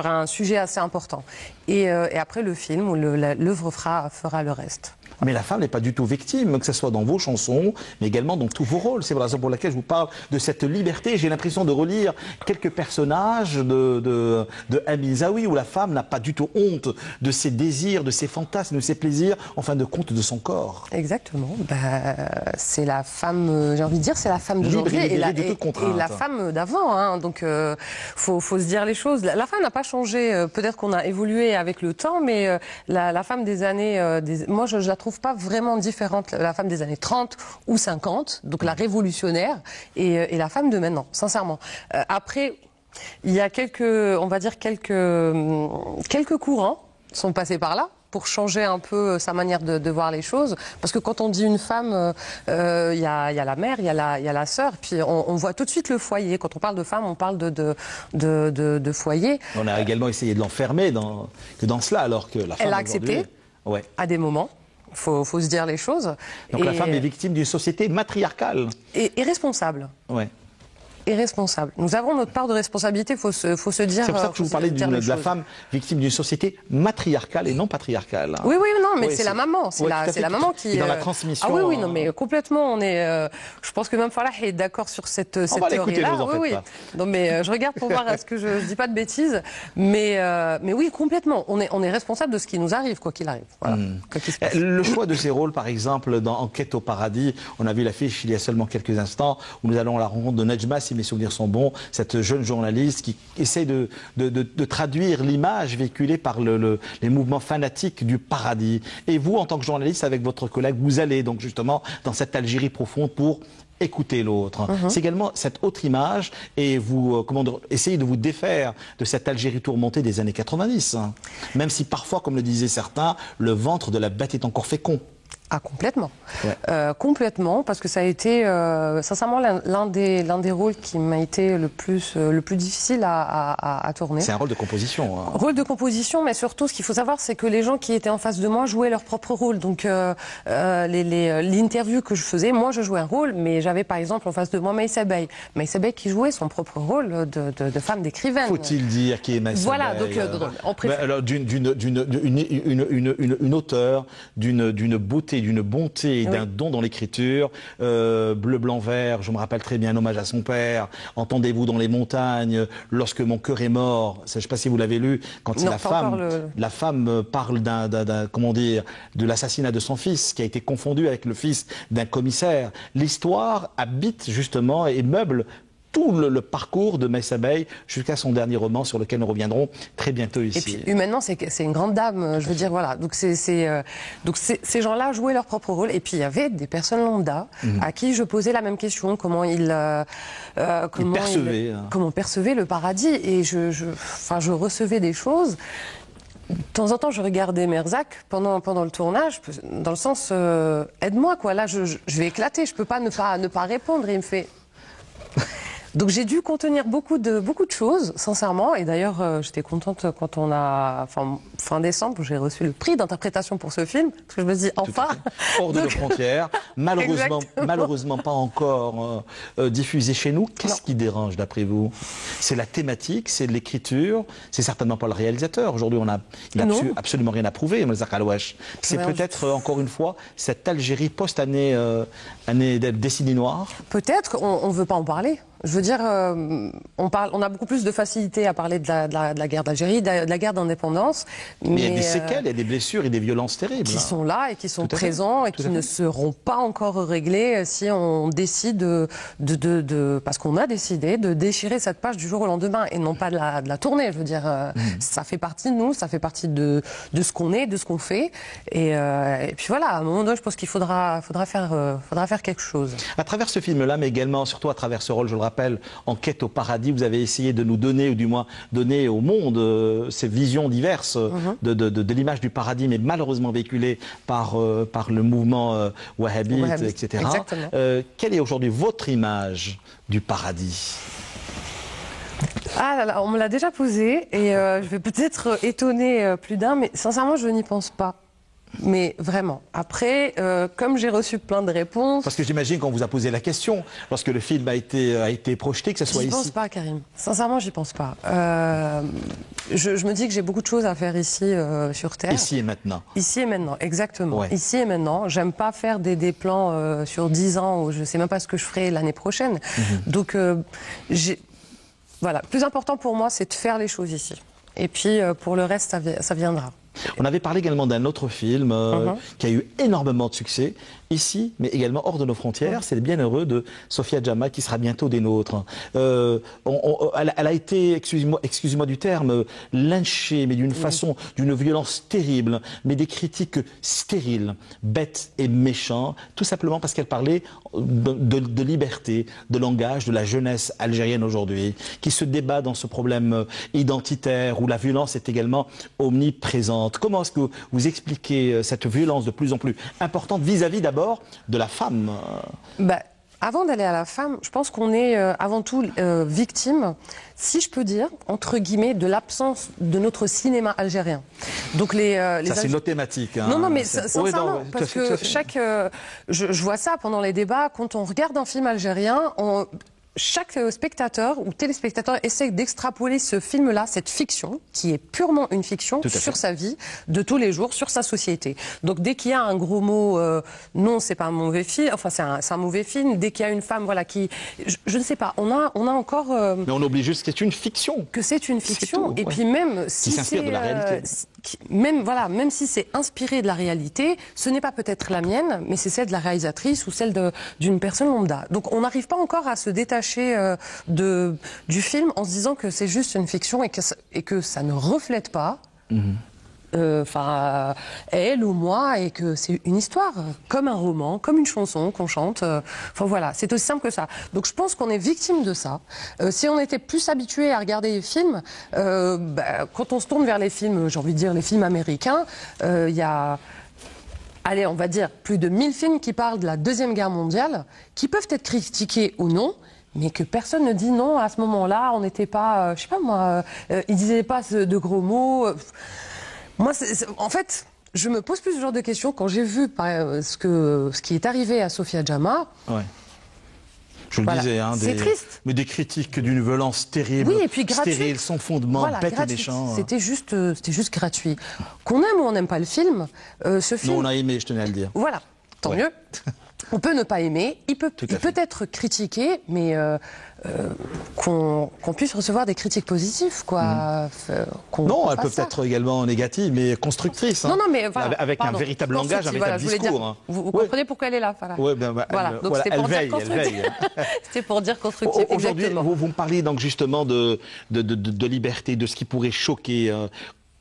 Speaker 3: un sujet assez important. Et après, le film ou l'œuvre fera le reste.
Speaker 1: Mais la femme n'est pas du tout victime, que ce soit dans vos chansons, mais également dans tous vos rôles. C'est la raison pour laquelle je vous parle de cette liberté. J'ai l'impression de relire quelques personnages de Amin Zaoui, où la femme n'a pas du tout honte de ses désirs, de ses fantasmes, de ses plaisirs, en fin de compte de son corps.
Speaker 3: Exactement. C'est la femme, j'ai envie de dire, c'est la femme d'aujourd'hui et la femme d'avant. Donc faut se dire les choses. La femme n'a pas changé. Peut-être qu'on a évolué avec le temps, mais la femme des années... moi, je la trouve pas vraiment différente, la femme des années 30 ou 50, donc la révolutionnaire, et la femme de maintenant, sincèrement. Après, il y a quelques courants sont passés par là pour changer un peu sa manière de voir les choses, parce que quand on dit une femme, il y a la mère, il y a la sœur, puis on voit tout de suite le foyer. Quand on parle de femme, on parle de foyer.
Speaker 1: On a également essayé de l'enfermer dans cela, alors que la femme...
Speaker 3: Elle a accepté,
Speaker 1: ouais, à
Speaker 3: des moments. Faut se dire les choses.
Speaker 1: Donc la femme est victime d'une société matriarcale.
Speaker 3: Et responsable.
Speaker 1: Ouais.
Speaker 3: est responsable. Nous avons notre part de responsabilité, il faut se dire.
Speaker 1: C'est pour ça que je vous parlais de la femme victime d'une société matriarcale et non patriarcale.
Speaker 3: Oui, oui, non, mais
Speaker 1: Oui,
Speaker 3: c'est la maman. C'est la maman qui.
Speaker 1: est dans la transmission.
Speaker 3: Ah oui, oui, non, mais complètement. On est. Je pense que même Falah est d'accord sur cette théorie-là. Oui, oui. Non, mais je regarde pour voir est-ce que je dis pas de bêtises. Mais oui, complètement. On est responsable de ce qui nous arrive, quoi qu'il arrive. Voilà. Quoi qu'il se passe.
Speaker 1: Le choix de ces rôles, par exemple, dans Enquête au paradis, on a vu l'affiche il y a seulement quelques instants où nous allons à la rencontre de Nejma, si mes souvenirs sont bons, cette jeune journaliste qui essaie de traduire l'image véhiculée par les mouvements fanatiques du paradis. Et vous, en tant que journaliste, avec votre collègue, vous allez donc justement dans cette Algérie profonde pour écouter l'autre. C'est également cette autre image et vous essayez de vous défaire de cette Algérie tourmentée des années 90. Même si parfois, comme le disaient certains, le ventre de la bête est encore fécond.
Speaker 3: Ah, complètement.
Speaker 1: Ouais.
Speaker 3: Complètement, parce que ça a été, sincèrement, l'un des rôles qui m'a été le plus difficile à tourner.
Speaker 1: C'est un rôle de composition. Hein.
Speaker 3: Rôle de composition, mais surtout, ce qu'il faut savoir, c'est que les gens qui étaient en face de moi jouaient leur propre rôle. Donc, l'interview que je faisais, moi, je jouais un rôle, mais j'avais, par exemple, en face de moi Maïssa Bey. Maïssa Bey qui jouait son propre rôle de femme d'écrivaine.
Speaker 1: Faut-il dire qui est Maïssa
Speaker 3: Voilà,
Speaker 1: Bey,
Speaker 3: donc, en préfère...
Speaker 1: une auteure, d'une beauté, d'une bonté et d'un don dans l'écriture. Bleu, blanc, vert, je me rappelle très bien un hommage à son père. Entendez-vous dans les montagnes, lorsque mon cœur est mort. Je ne sais pas si vous l'avez lu, quand
Speaker 3: non,
Speaker 1: la femme parle comment dire, de l'assassinat de son fils, qui a été confondu avec le fils d'un commissaire. L'histoire habite justement et meuble tout le parcours de Maïssa Bey jusqu'à son dernier roman sur lequel nous reviendrons très bientôt ici.
Speaker 3: Et puis humainement, c'est une grande dame, je veux dire, voilà. Donc ces gens-là jouaient leur propre rôle. Et puis il y avait des personnes lambda à qui je posais la même question, comment percevaient le paradis. Et je recevais des choses. De temps en temps, je regardais Merzak pendant le tournage, dans le sens aide-moi, quoi. Là, je vais éclater, je peux pas ne pas répondre. Et il me fait. Donc j'ai dû contenir beaucoup de choses, sincèrement. Et d'ailleurs, j'étais contente quand fin décembre, j'ai reçu le prix d'interprétation pour ce film, parce que je me dis enfin.
Speaker 1: Hors de nos frontières, malheureusement pas encore diffusé chez nous. Qu'est-ce qui dérange d'après vous? C'est la thématique, c'est l'écriture, c'est certainement pas le réalisateur. Aujourd'hui, il n'a absolument rien à prouver, Merzak Alouache. C'est peut-être encore une fois cette Algérie post-année décennie noire.
Speaker 3: Peut-être, on veut pas en parler. Je veux dire, on a beaucoup plus de facilité à parler de la guerre d'Algérie, de la guerre d'indépendance.
Speaker 1: Mais il y a des séquelles, il y a des blessures et des violences terribles.
Speaker 3: Qui sont là et qui sont présents et qui ne seront pas encore réglés si on décide parce qu'on a décidé de déchirer cette page du jour au lendemain et non pas de la tourner. Je veux dire, ça fait partie de nous, ça fait partie de ce qu'on est, de ce qu'on fait. Et puis voilà, à un moment donné, je pense qu'il faudra faire quelque chose.
Speaker 1: À travers ce film-là, mais également, surtout à travers ce rôle, je le rappelle, Enquête au paradis, vous avez essayé de nous donner, ou du moins donner au monde ces visions diverses de l'image du paradis, mais malheureusement véhiculée par le mouvement wahhabite, etc. Quelle est aujourd'hui votre image du paradis ?
Speaker 3: Ah là là, on me l'a déjà posé et je vais peut-être étonner plus d'un, mais sincèrement, je n'y pense pas. Mais vraiment. Après, comme j'ai reçu plein de réponses...
Speaker 1: Parce que j'imagine qu'on vous a posé la question lorsque le film a été projeté, que ce soit ici.
Speaker 3: J'y pense pas, Karim. Sincèrement, j'y pense pas. Je me dis que j'ai beaucoup de choses à faire ici, sur Terre.
Speaker 1: Ici et maintenant.
Speaker 3: Ici et maintenant, exactement.
Speaker 1: Ouais.
Speaker 3: Ici et maintenant. J'aime pas faire des plans sur 10 ans où je sais même pas ce que je ferai l'année prochaine. Donc, voilà. Le plus important pour moi, c'est de faire les choses ici. Et puis, pour le reste, ça viendra.
Speaker 1: On avait parlé également d'un autre film qui a eu énormément de succès ici, mais également hors de nos frontières. C'est Le Bienheureux de Sofia Jama qui sera bientôt des nôtres. Elle a été, excusez-moi du terme, lynchée, mais d'une façon, d'une violence terrible, mais des critiques stériles, bêtes et méchants, tout simplement parce qu'elle parlait de liberté, de langage, de la jeunesse algérienne aujourd'hui, qui se débat dans ce problème identitaire où la violence est également omniprésente. Comment est-ce que vous expliquez cette violence de plus en plus importante vis-à-vis d'abord de la femme?
Speaker 3: Avant d'aller à la femme, je pense qu'on est avant tout victime, si je peux dire, entre guillemets, de l'absence de notre cinéma algérien. Donc ça,
Speaker 1: c'est notre thématique. Hein.
Speaker 3: Non, mais sincèrement, parce que je vois ça pendant les débats, quand on regarde un film algérien, chaque spectateur ou téléspectateur essaie d'extrapoler ce film-là, cette fiction, qui est purement une fiction, sur sa vie de tous les jours, sur sa société. Donc dès qu'il y a un gros mot, non, c'est pas un mauvais film, enfin c'est un mauvais film. Dès qu'il y a une femme, voilà, qui, je ne sais pas, on a encore.
Speaker 1: Mais on oublie juste que c'est une fiction.
Speaker 3: Que c'est une fiction.
Speaker 1: Tout,
Speaker 3: et puis même si
Speaker 1: qui s'inspire de la réalité.
Speaker 3: Même si c'est inspiré de la réalité, ce n'est pas peut-être la mienne, mais c'est celle de la réalisatrice ou celle d'une personne lambda. Donc on n'arrive pas encore à se détacher du film en se disant que c'est juste une fiction et que ça ne reflète pas elle ou moi, et que c'est une histoire, comme un roman, comme une chanson qu'on chante. Enfin voilà, c'est aussi simple que ça. Donc je pense qu'on est victime de ça. Si on était plus habitué à regarder les films, quand on se tourne vers les films, j'ai envie de dire les films américains, il y a... Allez, on va dire plus de 1000 films qui parlent de la Deuxième Guerre mondiale, qui peuvent être critiqués ou non, mais que personne ne dit non, à ce moment-là, on n'était pas, je sais pas moi, ils disaient pas de gros mots. Moi, en fait, je me pose plus ce genre de questions quand j'ai vu ce qui est arrivé à Sofia Jama.
Speaker 1: Ouais. Je le disais, hein,
Speaker 3: c'est triste.
Speaker 1: Mais des critiques d'une violence terrible,
Speaker 3: oui, et puis
Speaker 1: stérile, sans fondement, bête et méchant.
Speaker 3: C'était juste gratuit. Qu'on aime ou on n'aime pas le film, ce film...
Speaker 1: Nous, on a aimé, je tenais à le dire.
Speaker 3: Voilà, tant mieux. On peut ne pas aimer, il peut être critiqué, mais qu'on puisse recevoir des critiques positives, quoi.
Speaker 1: Non, elles peuvent être également négatives, mais constructrices. Hein.
Speaker 3: Non, mais voilà,
Speaker 1: avec un véritable langage, un véritable discours. Hein.
Speaker 3: Vous comprenez pourquoi elle est là, voilà.
Speaker 1: Donc c'était pour dire
Speaker 3: constructif. C'était pour dire constructif.
Speaker 1: Aujourd'hui, vous me parlez donc justement de liberté, de ce qui pourrait choquer.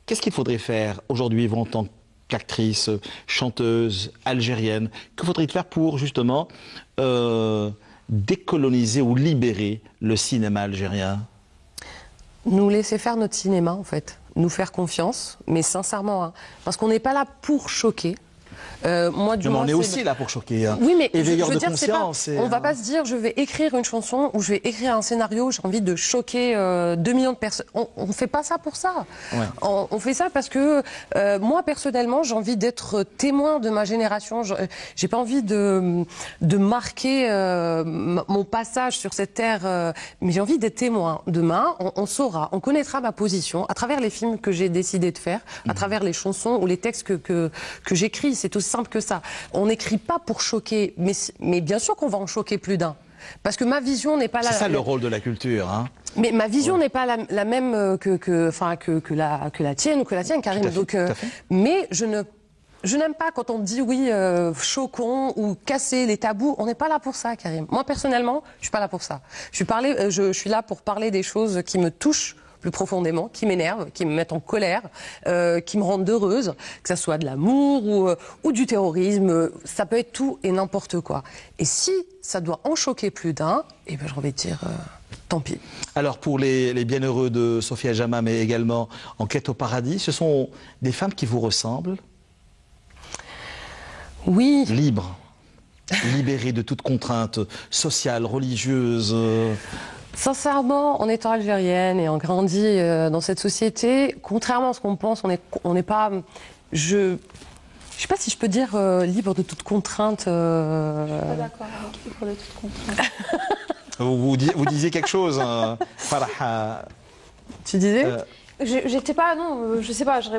Speaker 1: Qu'est-ce qu'il faudrait faire aujourd'hui, vous, en tant qu'actrice, chanteuse algérienne? Que faudrait-il faire pour justement décoloniser ou libérer le cinéma algérien?
Speaker 3: Nous laisser faire notre cinéma, en fait. Nous faire confiance, mais sincèrement, hein, parce qu'on n'est pas là pour choquer.
Speaker 1: On est aussi là pour choquer. Hein.
Speaker 3: Oui, mais
Speaker 1: éveilleur de
Speaker 3: dire,
Speaker 1: conscience.
Speaker 3: on va pas se dire, je vais écrire une chanson ou je vais écrire un scénario, j'ai envie de choquer 2 millions de personnes. On fait pas ça pour ça. Ouais. On fait ça parce que moi, personnellement, j'ai envie d'être témoin de ma génération. J'ai pas envie de marquer mon passage sur cette terre, mais j'ai envie d'être témoin. Demain, on saura, on connaîtra ma position à travers les films que j'ai décidé de faire, à travers les chansons ou les textes que j'écris. C'est aussi simple que ça. On n'écrit pas pour choquer, mais bien sûr qu'on va en choquer plus d'un. Parce que ma vision n'est pas la...
Speaker 1: C'est ça le rôle de la culture. Hein.
Speaker 3: Mais ma vision n'est pas la même que la tienne ou que la tienne, Karim. Mais je n'aime pas quand on dit oui, choquons ou casser les tabous. On n'est pas là pour ça, Karim. Moi, personnellement, je suis pas là pour ça. Je suis là pour parler des choses qui me touchent plus profondément, qui m'énervent, qui me mettent en colère, qui me rendent heureuse, que ça soit de l'amour ou du terrorisme, ça peut être tout et n'importe quoi. Et si ça doit en choquer plus d'un, eh ben, j'ai envie de dire, tant pis.
Speaker 1: Alors pour les bienheureux de Sofia Jama, mais également En quête au paradis, ce sont des femmes qui vous ressemblent?
Speaker 3: Oui.
Speaker 1: Libres, libérées de toute contrainte sociale, religieuse.
Speaker 3: Sincèrement, en étant algérienne et en grandi dans cette société, contrairement à ce qu'on pense, on n'est pas... Je sais pas si je peux dire libre de toute contrainte.
Speaker 4: Je suis pas d'accord avec libre de toute contrainte.
Speaker 1: Vous disiez quelque chose, Farah.
Speaker 3: Tu disais
Speaker 4: J'étais pas, non, je sais pas, je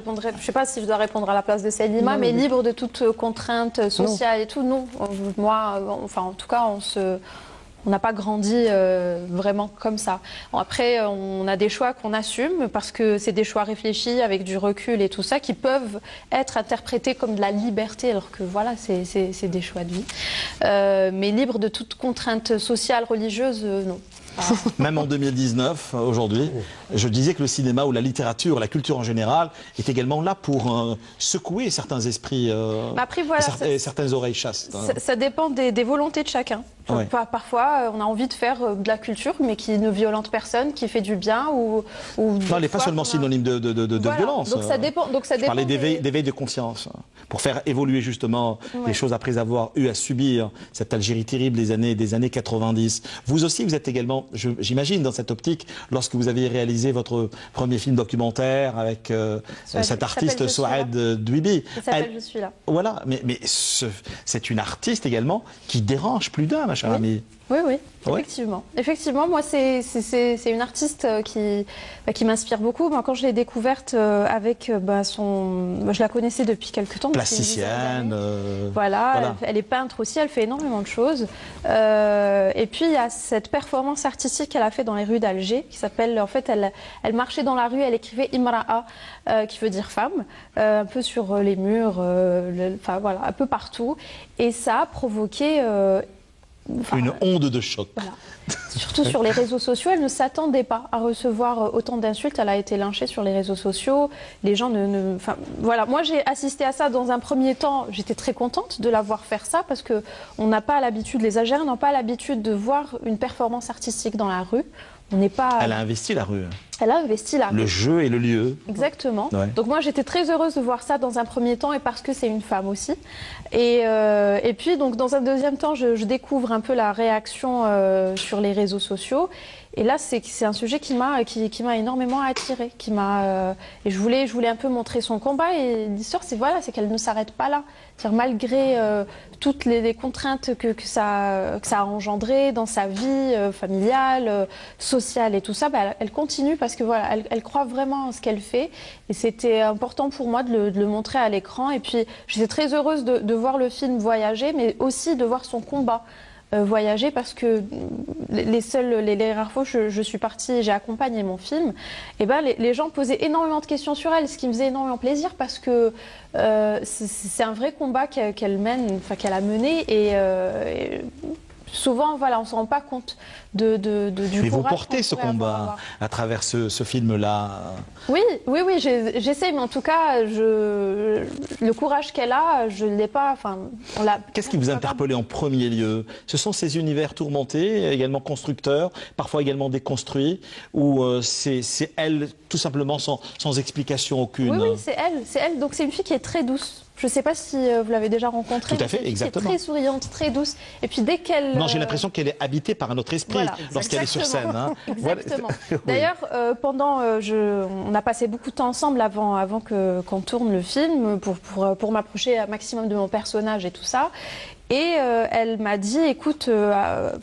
Speaker 4: sais pas si je dois répondre à la place de Selima, mais libre de toute contrainte sociale et tout, non. Moi, enfin, en tout cas, on n'a pas grandi vraiment comme ça. Bon, après, on a des choix qu'on assume parce que c'est des choix réfléchis avec du recul et tout ça qui peuvent être interprétés comme de la liberté alors que voilà, c'est des choix de vie. Mais libre de toute contrainte sociale, religieuse, non.
Speaker 1: Même en 2019, aujourd'hui, je disais que le cinéma ou la littérature, la culture en général, est également là pour secouer certains esprits
Speaker 4: après, voilà,
Speaker 1: et certaines oreilles chastes.
Speaker 4: Ça dépend des volontés de chacun.
Speaker 1: Ouais.
Speaker 4: Parfois, on a envie de faire de la culture, mais qui ne violente personne, qui fait du bien. Non,
Speaker 1: elle n'est pas seulement synonyme de
Speaker 4: voilà.
Speaker 1: violence.
Speaker 4: Donc ça dépend.
Speaker 1: Je parlais d'éveil de conscience, pour faire évoluer justement les choses après avoir eu à subir cette Algérie terrible des années 90. Vous aussi, vous êtes également, j'imagine, dans cette optique, lorsque vous avez réalisé votre premier film documentaire avec cet artiste Souad Douibi.
Speaker 4: Ça s'appelle Je suis là.
Speaker 1: Voilà, mais c'est une artiste également qui dérange plus d'un, ma cher ami.
Speaker 4: Oui, oui,
Speaker 1: Ouais.
Speaker 4: effectivement. Effectivement, moi, c'est une artiste qui m'inspire beaucoup. Moi, quand je l'ai découverte avec je la connaissais depuis quelques temps.
Speaker 1: Plasticienne.
Speaker 4: Voilà, elle est peintre aussi, elle fait énormément de choses. Et puis, il y a cette performance artistique qu'elle a fait dans les rues d'Alger, qui s'appelle, en fait, elle marchait dans la rue, elle écrivait Imra'a, qui veut dire femme, un peu sur les murs, enfin voilà, un peu partout. Et ça a provoqué...
Speaker 1: une onde de choc.
Speaker 4: Voilà. Surtout sur les réseaux sociaux, elle ne s'attendait pas à recevoir autant d'insultes. Elle a été lynchée sur les réseaux sociaux. Les gens enfin, voilà. Moi, j'ai assisté à ça dans un premier temps. J'étais très contente de la voir faire ça parce que on n'a pas l'habitude, les Algériens n'ont pas l'habitude de voir une performance artistique dans la rue. On n'est pas.
Speaker 1: Elle a investi la rue.
Speaker 4: Elle a investi la rue.
Speaker 1: Le jeu et le lieu.
Speaker 4: Exactement.
Speaker 1: Ouais.
Speaker 4: Donc moi j'étais très heureuse de voir ça dans un premier temps et parce que c'est une femme aussi. Et puis donc dans un deuxième temps je découvre un peu la réaction sur les réseaux sociaux. Et là c'est un sujet qui m'a énormément attirée, et je voulais un peu montrer son combat. Et l'histoire c'est qu'elle ne s'arrête pas là. C'est-à-dire, malgré toutes les contraintes que ça a engendré dans sa vie familiale, sociale et tout ça, elle continue parce que voilà, elle croit vraiment en ce qu'elle fait. Et c'était important pour moi de le montrer à l'écran. Et puis j'étais très heureuse de voir le film voyager, mais aussi de voir son combat voyager, parce que les rares fois je suis partie, j'ai accompagné mon film, et les gens posaient énormément de questions sur elle, ce qui me faisait énormément plaisir parce que c'est un vrai combat qu'elle mène, enfin qu'elle a mené, et souvent voilà, on se rend pas compte du
Speaker 1: Mais
Speaker 4: courage
Speaker 1: vous portez ce
Speaker 4: qu'on pourrait
Speaker 1: combat
Speaker 4: avoir.
Speaker 1: à travers ce film-là.
Speaker 4: Oui, j'essaie, mais en tout cas, le courage qu'elle a, je ne l'ai pas. Enfin,
Speaker 1: Qu'est-ce qui vous a interpellé en premier lieu? Ce sont ces univers tourmentés, également constructeurs, parfois également déconstruits, ou c'est elle, tout simplement, sans explication aucune?
Speaker 4: Oui, c'est elle. C'est elle. Donc c'est une fille qui est très douce. Je ne sais pas si vous l'avez déjà rencontrée.
Speaker 1: Tout à fait,
Speaker 4: mais c'est une fille qui est
Speaker 1: exactement.
Speaker 4: très souriante, très douce. Et puis dès qu'elle...
Speaker 1: Non, j'ai l'impression qu'elle est habitée par un autre esprit
Speaker 4: Voilà,
Speaker 1: lorsqu'elle est sur scène. Hein.
Speaker 4: Exactement.
Speaker 1: Oui.
Speaker 4: D'ailleurs, on a passé beaucoup de temps ensemble avant qu'on tourne le film pour m'approcher un maximum de mon personnage et tout ça. Et elle m'a dit, écoute,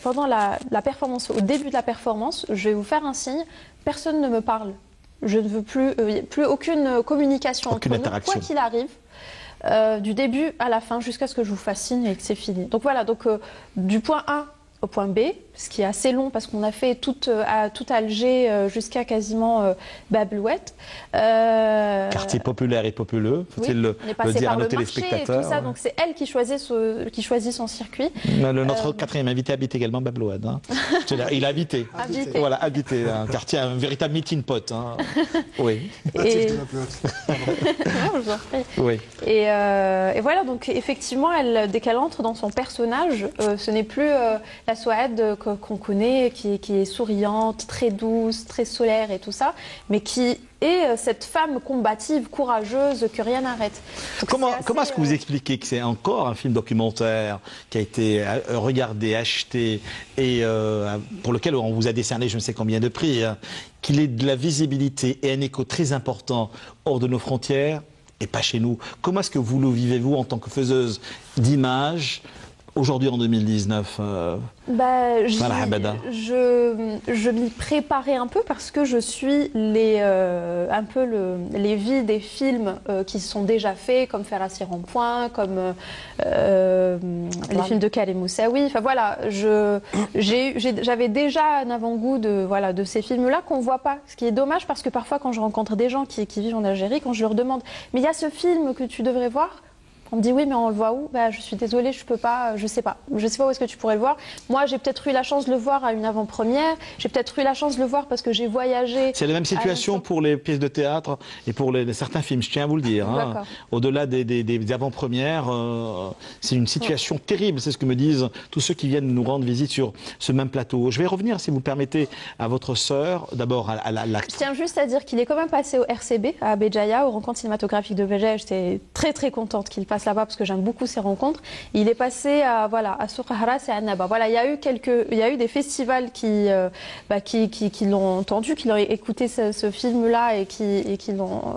Speaker 4: pendant la performance, au début de la performance, je vais vous faire un signe, personne ne me parle. Je ne veux plus aucune communication
Speaker 1: Aucune
Speaker 4: entre nous,
Speaker 1: interaction.
Speaker 4: quoi qu'il arrive. Du début à la fin, jusqu'à ce que je vous fasse signe et que c'est fini. Donc voilà, du point A au point B, ce qui est assez long parce qu'on a fait tout Alger jusqu'à quasiment Bablouette.
Speaker 1: Quartier populaire et populeux, faut-il le dire à nos téléspectateurs.
Speaker 4: Et tout ça, donc c'est elle qui choisit son circuit.
Speaker 1: Notre quatrième invité habite également Bablouade. Hein. Il a habité. Voilà, habité. Un quartier, un véritable meeting pot. Hein. Oui.
Speaker 4: Et... non, je vous en prie.
Speaker 1: Oui.
Speaker 4: Et voilà, donc effectivement, dès qu'elle entre dans son personnage, ce n'est plus la Souad qu'on connaît, qui est souriante, très douce, très solaire et tout ça, mais qui est cette femme combative, courageuse, que rien n'arrête.
Speaker 1: Comment est-ce que vous expliquez que c'est encore un film documentaire qui a été regardé, acheté, et pour lequel on vous a décerné je ne sais combien de prix, hein, qu'il ait de la visibilité et un écho très important hors de nos frontières et pas chez nous? Comment est-ce que vous le vivez-vous en tant que faiseuse d'images aujourd'hui en 2019?
Speaker 4: Je m'y préparais un peu parce que je suis les vies des films qui sont déjà faits, comme Faire assis en point, comme les films de Karim Moussaoui. Enfin voilà, j'avais déjà un avant-goût de ces films-là qu'on voit pas. Ce qui est dommage parce que parfois quand je rencontre des gens qui vivent en Algérie, quand je leur demande « mais il y a ce film que tu devrais voir », on me dit oui, mais on le voit où? Je suis désolée, je peux pas, je sais pas où est-ce que tu pourrais le voir. Moi, j'ai peut-être eu la chance de le voir à une avant-première. J'ai peut-être eu la chance de le voir parce que j'ai voyagé.
Speaker 1: C'est la même situation pour les pièces de théâtre et pour certains films. Je tiens à vous le dire. Hein. Au-delà des avant-premières, c'est une situation terrible. C'est ce que me disent tous ceux qui viennent nous rendre visite sur ce même plateau. Je vais revenir, si vous permettez, à votre sœur. D'abord à la.
Speaker 4: Je tiens juste à dire qu'il est quand même passé au RCB à Béjaïa, aux rencontres cinématographiques de Béjaïa. J'étais très très contente qu'il passe vacances là-bas parce que j'aime beaucoup ces rencontres. Il est passé à Souk Ahras et à Annaba. Voilà, il y a eu des festivals qui l'ont entendu, qui l'ont écouté ce film-là et qui l'ont,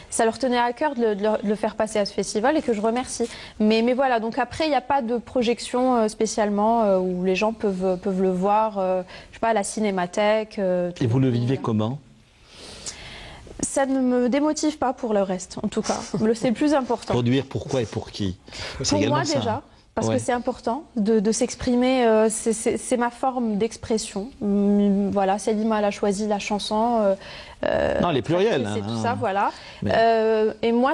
Speaker 4: ça leur tenait à cœur de le faire passer à ce festival et que je remercie. Mais voilà, donc après il n'y a pas de projection spécialement où les gens peuvent le voir, je sais pas, à la cinémathèque.
Speaker 1: Et vous le vivez comment ?
Speaker 4: Ça ne me démotive pas pour le reste, en tout cas. C'est le plus important.
Speaker 1: Produire pourquoi et pour qui ?
Speaker 4: Pour moi déjà, parce que c'est important de s'exprimer. C'est ma forme d'expression. Voilà, Selima elle a choisi la chanson.
Speaker 1: Non, elle est plurielle.
Speaker 4: C'est tout ça, voilà. Et moi,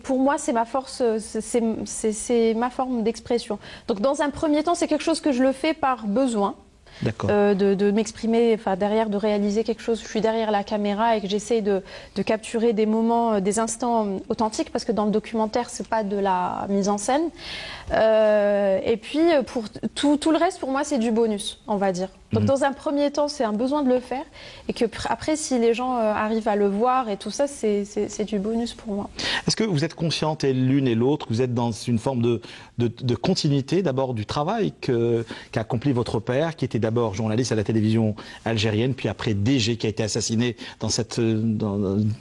Speaker 4: pour moi, c'est ma force, c'est ma forme d'expression. Donc, dans un premier temps, c'est quelque chose que je le fais par besoin. De m'exprimer, derrière, de réaliser quelque chose. Je suis derrière la caméra et que j'essaye de capturer des moments, des instants authentiques, parce que dans le documentaire, c'est pas de la mise en scène. Et puis, pour tout le reste, pour moi, c'est du bonus, on va dire. Donc, dans un premier temps, c'est un besoin de le faire, et que après, si les gens arrivent à le voir et tout ça, c'est du bonus pour moi.
Speaker 1: Est-ce que vous êtes consciente, et l'une et l'autre, vous êtes dans une forme de continuité, d'abord du travail qu'a accompli votre père, qui était d'abord journaliste à la télévision algérienne, puis après DG, qui a été assassiné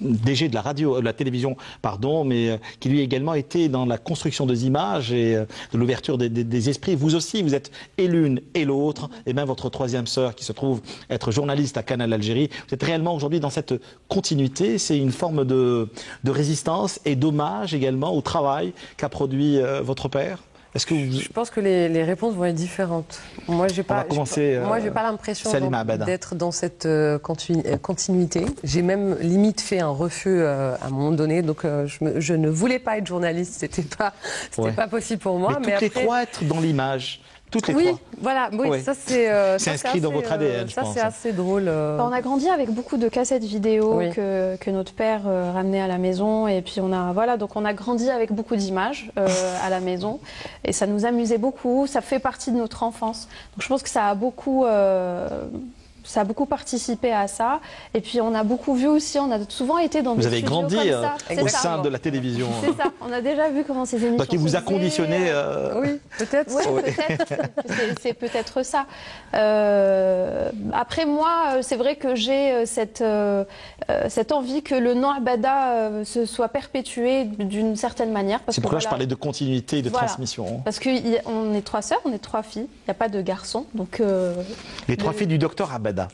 Speaker 1: DG de la radio, de la télévision, pardon, mais qui lui également était dans la construction des images et de l'ouverture des esprits. Vous aussi, vous êtes et l'une et l'autre, et même votre troisième sœur qui se trouve être journaliste à Canal Algérie. Vous êtes réellement aujourd'hui dans cette continuité. C'est une forme de résistance et d'hommage également au travail qu'a produit votre père. Est-ce que
Speaker 3: Je pense que les réponses vont être différentes. Moi, j'ai pas l'impression d'être dans cette continuité. J'ai même limite fait un refus à un moment donné. Donc, je ne voulais pas être journaliste. C'était pas possible pour moi.
Speaker 1: Mais toutes les trois être dans l'image. Toutes les trois.
Speaker 3: Voilà, ça c'est
Speaker 1: inscrit dans votre ADN, je pense.
Speaker 3: Ça c'est assez drôle.
Speaker 4: On a grandi avec beaucoup de cassettes vidéo que notre père ramenait à la maison, et puis on a grandi avec beaucoup d'images à la maison, et ça nous amusait beaucoup. Ça fait partie de notre enfance. Donc je pense que ça a beaucoup participé à ça. Et puis on a beaucoup vu aussi, on a souvent été dans des studios comme ça.
Speaker 1: Vous avez grandi au sein de la télévision.
Speaker 4: C'est ça, on a déjà vu comment ces émissions
Speaker 1: donc il vous a conditionné.
Speaker 3: Oui, peut-être.
Speaker 4: Oui, peut-être. C'est peut-être ça. Après moi, c'est vrai que j'ai cette envie que le nom Abada se soit perpétué d'une certaine manière.
Speaker 1: C'est pourquoi je parlais de continuité et de transmission.
Speaker 4: Parce qu'on est 3 sœurs, on est 3 filles, il n'y a pas de garçons. Donc,
Speaker 1: les 3 filles du docteur Abada.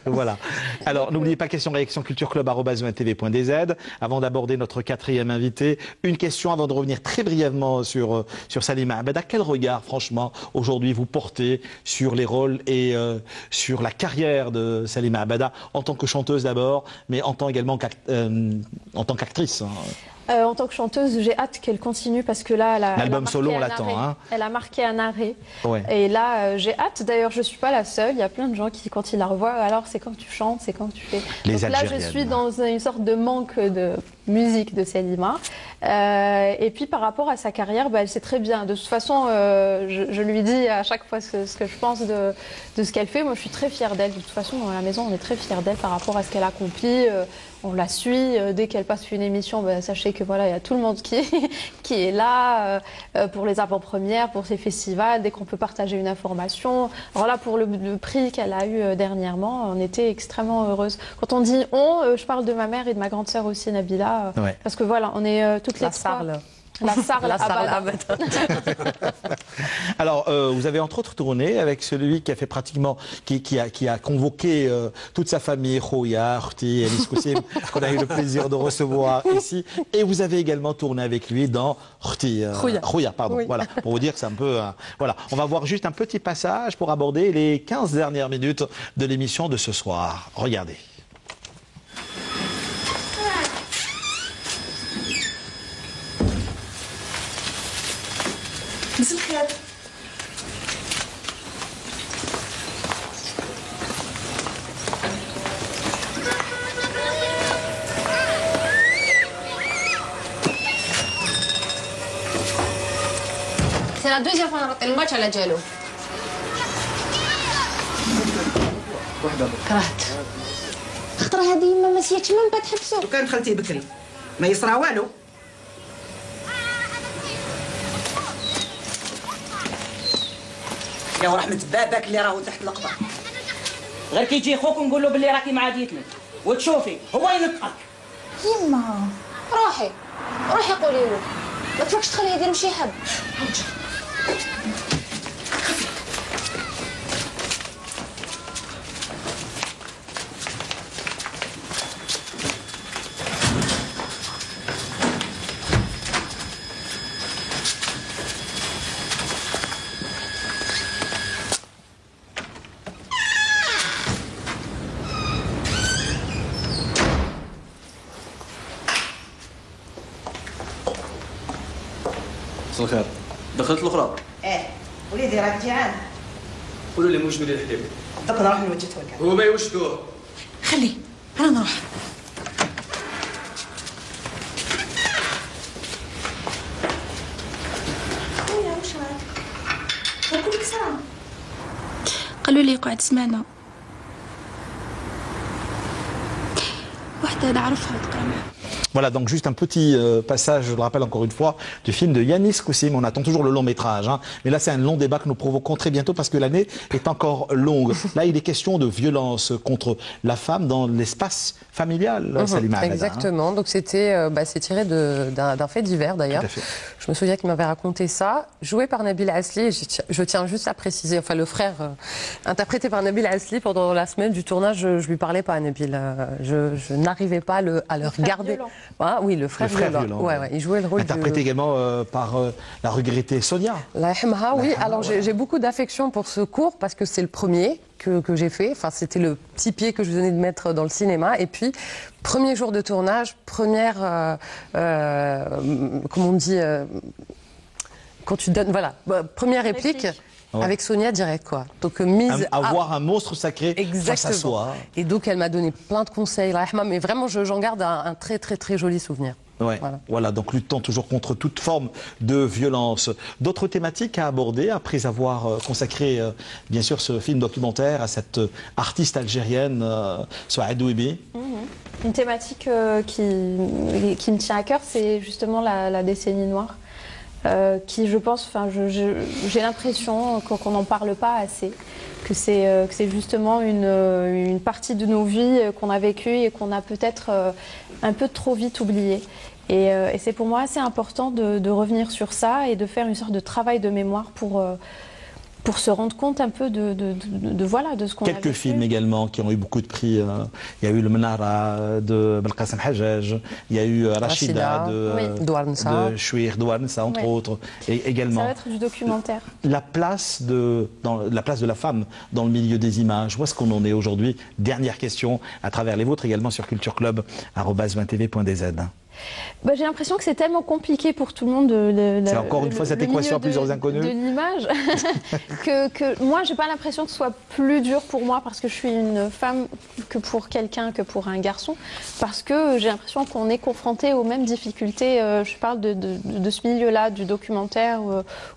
Speaker 1: Voilà. Alors, n'oubliez pas, question réaction cultureclub@tv.dz. Avant d'aborder notre 4e invité, une question avant de revenir très brièvement sur Salima Abada. Quel regard, franchement, aujourd'hui vous portez sur les rôles et sur la carrière de Salima Abada en tant que chanteuse d'abord, mais en tant également en tant qu'actrice
Speaker 4: En tant que chanteuse, j'ai hâte qu'elle continue, parce que là,
Speaker 1: l'album solo, on l'attend. Hein.
Speaker 4: Elle a marqué un arrêt. Ouais. Et là, j'ai hâte. D'ailleurs, je ne suis pas la seule. Il y a plein de gens qui, quand ils la revoient, alors c'est quand tu chantes, c'est quand tu fais.
Speaker 1: Donc
Speaker 4: là, je suis dans une sorte de manque de musique de Selima. Et puis, par rapport à sa carrière, elle sait très bien. De toute façon, je lui dis à chaque fois ce que je pense de ce qu'elle fait. Moi, je suis très fière d'elle. De toute façon, à la maison, on est très fiers d'elle par rapport à ce qu'elle accomplit. On la suit. Dès qu'elle passe une émission, sachez que voilà, il y a tout le monde qui est là pour les avant-premières, pour ces festivals. Dès qu'on peut partager une information. Alors là, pour le prix qu'elle a eu dernièrement, on était extrêmement heureuse. Quand on dit je parle de ma mère et de ma grande sœur aussi, Nabila, parce que voilà, on est toutes les trois. La Sarle Abada.
Speaker 1: Alors, vous avez entre autres tourné avec celui qui a fait pratiquement, qui a convoqué toute sa famille, Khouya, Arti, Elis Koussim, qu'on a eu le plaisir de recevoir ici. Et vous avez également tourné avec lui dans Khouya, pardon. Voilà, pour vous dire que c'est un peu... voilà, on va voir juste un petit passage pour aborder les 15 dernières minutes de l'émission de ce soir. Regardez.
Speaker 5: مساء الخير.
Speaker 6: C'est la deuxième fois qu'on a le match à la Jello. كرهت. خاطر هذه ما مسيتش ما تحبسوا.
Speaker 5: لو كان دخلتي بكري ما يصرى والو. يا ورحمة باباك اللي راهو تحت القبر.
Speaker 7: غير كي يجي خوك نقول له باللي راكي مع ديتنا وتشوفي هو ينطقك.
Speaker 6: يما روحي روحي قولي له ما تفكش تخليه يدير شي حد.
Speaker 8: مساء الخير. دخلت الاخرى؟
Speaker 5: ايه وليدي راك جيعان.
Speaker 8: قولوا لي موجدوا لي الحليب.
Speaker 5: دوك نروح نوجدوه لك.
Speaker 8: هو ما يوجدوه.
Speaker 5: خليه انا نروح.
Speaker 6: وش راك؟ وكلك سلام.
Speaker 9: قالوا لي قعد سمعنا واحدة نعرفها تقرا معها.
Speaker 1: Voilà, donc juste un petit passage, je le rappelle encore une fois, du film de Yanis Koussim. On attend toujours le long métrage, hein. Mais là c'est un long débat que nous provoquons très bientôt parce que l'année est encore longue. Là il est question de violence contre la femme dans l'espace familial, Salima Abada.
Speaker 3: Exactement, donc c'était c'est tiré d'un fait divers d'ailleurs. Je me souviens qu'il m'avait raconté ça, joué par Nabil Asli, et je tiens juste à préciser, enfin le frère interprété par Nabil Asli pendant la semaine du tournage, je lui parlais pas à Nabil, je n'arrivais pas à le regarder. Ah, oui, le frère violent. Ouais, il jouait le rôle
Speaker 1: interprété également par la regrettée Sonia.
Speaker 3: La Hemha, oui. Alors j'ai beaucoup d'affection pour ce cours parce que c'est le premier que j'ai fait. Enfin, c'était le petit pied que je venais de mettre dans le cinéma. Et puis, premier jour de tournage, première, comment on dit, quand tu donnes, voilà, première réplique. Ouais. Avec Sonia direct quoi. Donc mise
Speaker 1: à voir un monstre sacré face à soi.
Speaker 3: Et donc elle m'a donné plein de conseils, mais vraiment j'en garde un très très très joli souvenir.
Speaker 1: Ouais. Voilà, donc luttant toujours contre toute forme de violence. D'autres thématiques à aborder après avoir consacré bien sûr ce film documentaire à cette artiste algérienne Souad Ouibi.
Speaker 4: Une thématique qui me tient à cœur, c'est justement la décennie noire. Qui, je pense, j'ai l'impression qu'on n'en parle pas assez, que c'est justement une partie de nos vies qu'on a vécues et qu'on a peut-être un peu trop vite oubliée. Et c'est pour moi assez important de revenir sur ça et de faire une sorte de travail de mémoire pour se rendre compte un peu de ce qu'on a vécu.
Speaker 1: Quelques films également qui ont eu beaucoup de prix. Il y a eu le Menara de Belkacem Hajjaj, il y a eu Rachida de Chouir Douarnessa, entre autres. Et également,
Speaker 4: ça va être du documentaire.
Speaker 1: La place de la femme dans le milieu des images. Où est-ce qu'on en est aujourd'hui? Dernière question à travers les vôtres également sur cultureclub@20tv.dz.
Speaker 4: J'ai l'impression que c'est tellement compliqué pour tout le monde.
Speaker 1: C'est encore une fois cette équation à plusieurs inconnus.
Speaker 4: De l'image, que moi, j'ai pas l'impression que ce soit plus dur pour moi parce que je suis une femme que pour quelqu'un, que pour un garçon. Parce que j'ai l'impression qu'on est confronté aux mêmes difficultés. Je parle de ce milieu-là, du documentaire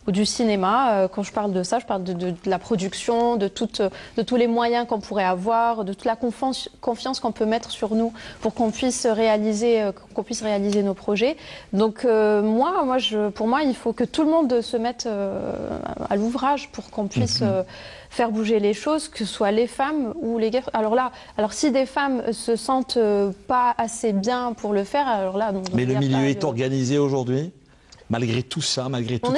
Speaker 4: ou du cinéma. Quand je parle de ça, je parle de la production, de tous les moyens qu'on pourrait avoir, de toute la confiance qu'on peut mettre sur nous pour qu'on puisse réaliser nos projets. Donc pour moi, il faut que tout le monde se mette à l'ouvrage pour qu'on puisse faire bouger les choses, que ce soit les femmes ou les gars. Alors si des femmes se sentent pas assez bien pour le faire, alors là...
Speaker 1: Mais le milieu est organisé aujourd'hui ? Malgré tout ça, malgré tout...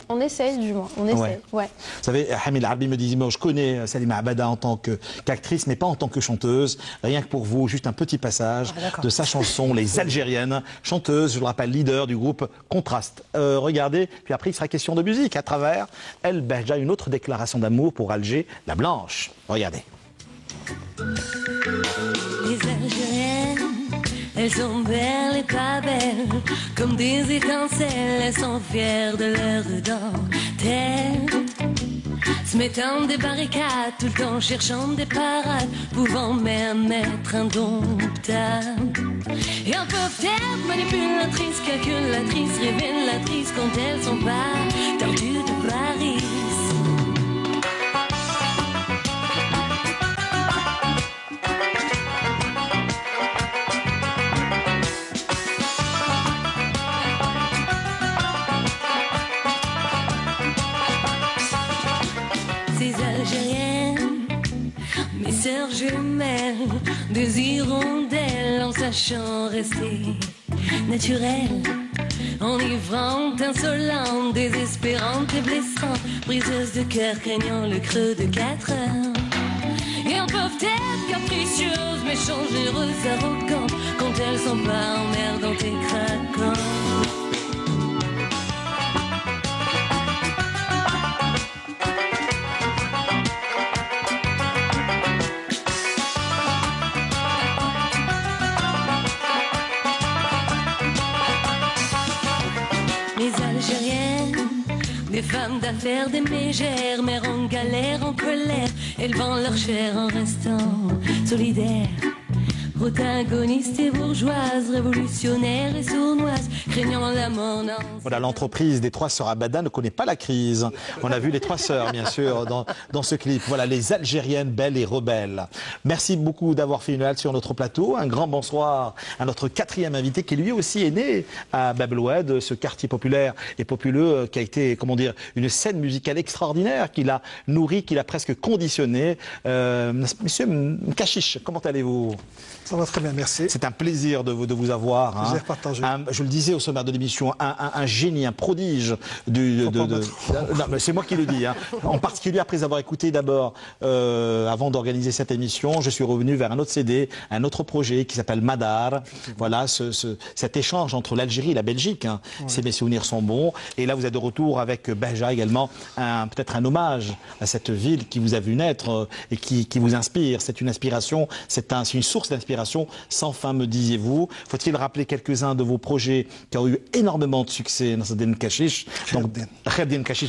Speaker 4: On essaye du moins, on essaye, ouais.
Speaker 1: Vous savez, Hamid Arbi me disait, je connais Salima Abada en tant qu'actrice, mais pas en tant que chanteuse. Rien que pour vous, juste un petit passage de sa chanson, Les Algériennes, chanteuse, je le rappelle, leader du groupe Contraste. Regardez, puis après il sera question de musique à travers El Behja, une autre déclaration d'amour pour Alger, la Blanche. Regardez.
Speaker 10: Les Algériennes, elles sont belles et pas belles, comme des étincelles, elles sont fières de leur dentelle. Se mettant des barricades, tout le temps cherchant des parades, pouvant même être indomptables. Et elles peuvent être manipulatrices, calculatrices, révélatrices quand elles sont pas tordues de Paris. sœurs jumelles, des hirondelles en sachant rester naturelle, enivrante, insolente, désespérante et blessante, briseuse de cœur craignant le creux de 4 heures. Et elles peuvent être capricieuses, méchantes, généreuses, arrogantes, quand elles sont pas emmerdantes et craquantes. Des femmes d'affaires, des mégères, mères en galère, en colère, élevant leur chair en restant solidaires. Protagonistes et bourgeoises, révolutionnaires et sournoises, craignant la mort.
Speaker 1: Voilà, l'entreprise des 3 sœurs Abada ne connaît pas la crise. On a vu les 3 sœurs, bien sûr, dans ce clip. Voilà, les Algériennes belles et rebelles. Merci beaucoup d'avoir fait une halte sur notre plateau. Un grand bonsoir à notre 4e invité qui lui aussi est né à Bab el Oued, ce quartier populaire et populeux qui a été, comment dire, une scène musicale extraordinaire qu'il a nourri, qu'il a presque conditionné. Monsieur Mkachiche, comment allez-vous ?
Speaker 11: Ça va très bien, merci.
Speaker 1: C'est un plaisir de vous avoir.
Speaker 11: Plaisir partagé.
Speaker 1: Je le disais au sommaire de l'émission, un génie, un prodige. Non, mais c'est moi qui le dis. Hein. En particulier après avoir écouté d'abord, avant d'organiser cette émission, je suis revenu vers un autre CD, un autre projet qui s'appelle Madar. Voilà, cet échange entre l'Algérie et la Belgique. Hein. Ouais. Si mes souvenirs sont bons. Et là, vous êtes de retour avec Bahja également, peut-être un hommage à cette ville qui vous a vu naître et qui vous inspire. C'est une inspiration, c'est une source d'inspiration sans fin, me disiez-vous. Faut-il rappeler quelques-uns de vos projets qui ont eu énormément de succès, Nasreddine Mkachiche,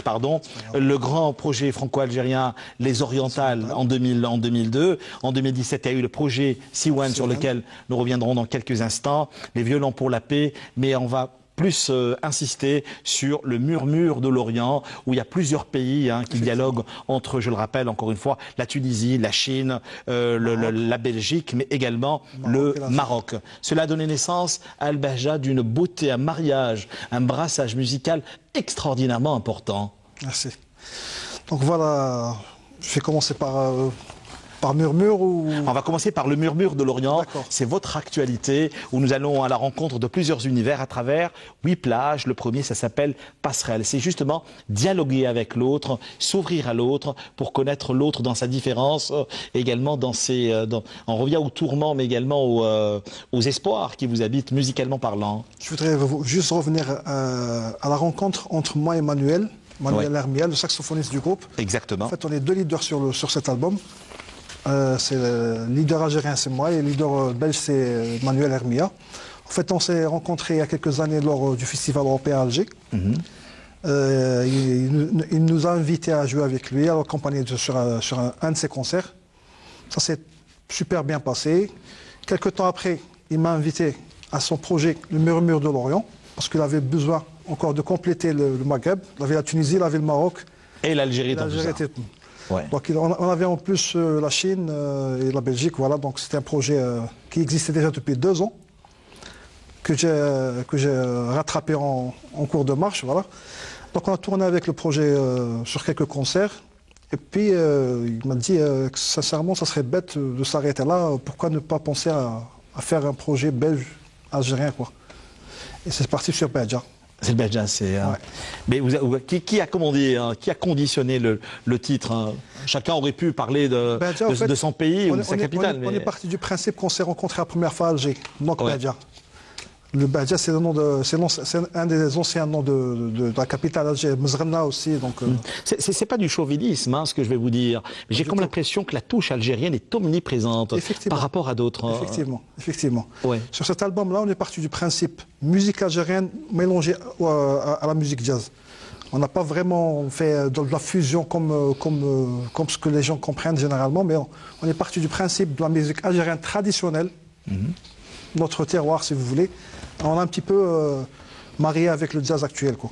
Speaker 1: pardon, le grand projet franco-algérien Les Orientales en 2002. En 2017, il y a eu le projet Siwan sur lequel nous reviendrons dans quelques instants, Les Violents pour la paix, mais on va plus insister sur le murmure de l'Orient, où il y a plusieurs pays qui dialoguent entre, je le rappelle encore une fois, la Tunisie, la Chine, la Belgique, mais également le Maroc. Cela a donné naissance à Al-Bahja d'une beauté, un mariage, un brassage musical extraordinairement important.
Speaker 11: Merci. Donc voilà, je vais commencer par murmure ou...
Speaker 1: On va commencer par le murmure de l'Orient. C'est votre actualité où nous allons à la rencontre de plusieurs univers à travers 8 plages. Le premier, ça s'appelle Passerelle. C'est justement dialoguer avec l'autre, s'ouvrir à l'autre pour connaître l'autre dans sa différence, également dans ses... on revient aux tourments, mais également aux espoirs qui vous habitent musicalement parlant.
Speaker 11: Je voudrais juste revenir à la rencontre entre moi et Manuel Hermia, le saxophoniste du groupe.
Speaker 1: Exactement.
Speaker 11: En fait, on est 2 leaders sur cet album. C'est le leader algérien, c'est moi, et le leader belge, c'est Manuel Hermia. En fait, on s'est rencontrés il y a quelques années lors du Festival européen à Alger. Il nous a invités à jouer avec lui, à l'accompagner sur un de ses concerts. Ça s'est super bien passé. Quelque temps après, il m'a invité à son projet Le Murmure de l'Orient, parce qu'il avait besoin encore de compléter le Maghreb. Il avait la Tunisie, il avait le Maroc.
Speaker 1: Et l'Algérie dans tout ça.
Speaker 11: Ouais. Donc on avait en plus la Chine et la Belgique, voilà, donc c'était un projet qui existait déjà depuis 2 ans, que j'ai rattrapé en cours de marche, voilà. Donc on a tourné avec le projet sur quelques concerts, et puis il m'a dit que sincèrement ça serait bête de s'arrêter là, pourquoi ne pas penser à faire un projet belge, algérien, quoi. Et c'est parti sur Bahja.
Speaker 1: C'est le Bahja, c'est... Mais qui a commandé, qui a conditionné le titre Chacun aurait pu parler de son pays ou de sa capitale.
Speaker 11: On est parti du principe qu'on s'est rencontrés la première fois à Alger, donc Bahja. Le Bahja, c'est un des anciens noms de la capitale algérienne, Mzrana aussi.
Speaker 1: C'est pas du chauvinisme, ce que je vais vous dire. Mais j'ai comme l'impression que la touche algérienne est omniprésente par rapport à d'autres.
Speaker 11: Effectivement. Ouais. Sur cet album-là, on est parti du principe musique algérienne mélangée à la musique jazz. On n'a pas vraiment fait de la fusion comme ce que les gens comprennent généralement, mais on est parti du principe de la musique algérienne traditionnelle, notre terroir, si vous voulez. On a un petit peu marié avec le jazz actuel, quoi.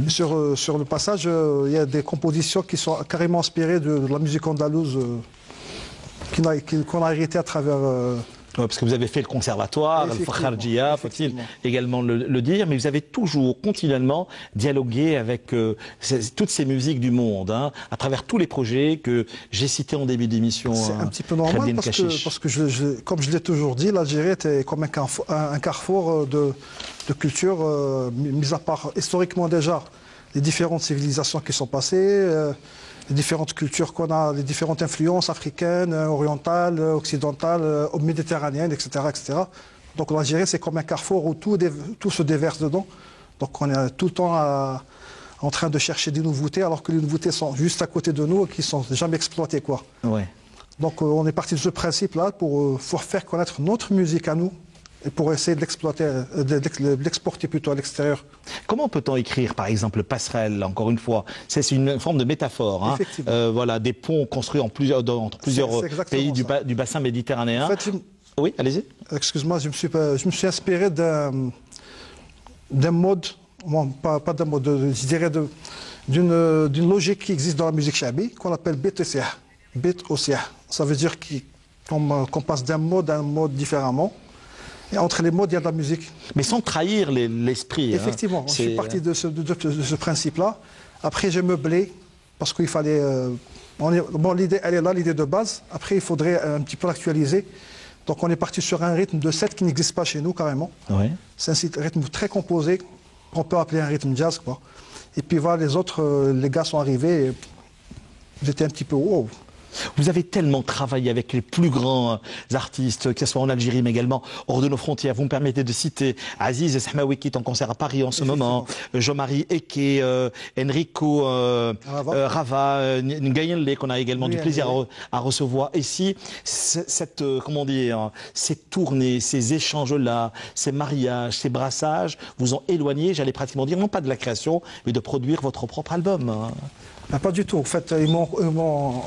Speaker 11: Sur le passage, il y a des compositions qui sont carrément inspirées de la musique andalouse qu'on a héritée à travers
Speaker 1: Ouais, parce que vous avez fait le conservatoire, le Fakharjia, faut-il également le dire, mais vous avez toujours, continuellement, dialogué avec toutes ces musiques du monde, hein, à travers tous les projets que j'ai cités en début d'émission.
Speaker 11: C'est un petit peu normal parce que comme je l'ai toujours dit, l'Algérie était comme un carrefour de culture, mis à part historiquement déjà les différentes civilisations qui sont passées, les différentes cultures qu'on a, les différentes influences africaines, orientales, occidentales, méditerranéennes, etc., etc. Donc l'Algérie, c'est comme un carrefour où tout se déverse dedans. Donc on est tout le temps en train de chercher des nouveautés, alors que les nouveautés sont juste à côté de nous et qui ne sont jamais exploitées, quoi.
Speaker 1: Ouais.
Speaker 11: Donc on est parti de ce principe-là pour faire connaître notre musique à nous, et pour essayer de l'exploiter, de l'exporter plutôt à l'extérieur.
Speaker 1: Comment peut-on écrire, par exemple, passerelle, encore une fois? C'est une forme de métaphore. Hein. Voilà, des ponts construits entre plusieurs pays du bassin méditerranéen.
Speaker 11: En fait,
Speaker 1: oui, allez-y.
Speaker 11: Excuse-moi, je me suis inspiré d'un mode, bon, pas d'un mode, je dirais d'une logique qui existe dans la musique chabi, qu'on appelle bit ossia. Ça veut dire qu'on passe d'un mode à un mode différemment. Et entre les modes, il y a de la musique.
Speaker 1: Mais sans trahir l'esprit.
Speaker 11: Effectivement,
Speaker 1: hein.
Speaker 11: Je suis parti de ce principe-là. Après, j'ai meublé, parce qu'il fallait... bon, l'idée, elle est là, l'idée de base. Après, il faudrait un petit peu l'actualiser. Donc, on est parti sur un rythme de 7 qui n'existe pas chez nous, carrément.
Speaker 1: Ouais.
Speaker 11: C'est un rythme très composé, qu'on peut appeler un rythme jazz, quoi. Et puis, voilà, les autres, les gars sont arrivés, et j'étais un petit peu... Wow.
Speaker 1: Vous avez tellement travaillé avec les plus grands artistes, que ce soit en Algérie, mais également hors de nos frontières. Vous me permettez de citer Aziz Sahmaoui qui est en concert à Paris en ce moment, Jean-Marie Eke, Enrico Rava, Ngayenle, qu'on a également du plaisir à recevoir ici. Comment dire, ces tournées, ces échanges-là, ces mariages, ces brassages vous ont éloigné, j'allais pratiquement dire, non pas de la création, mais de produire votre propre album.
Speaker 11: Ben, pas du tout. En fait, ils m'ont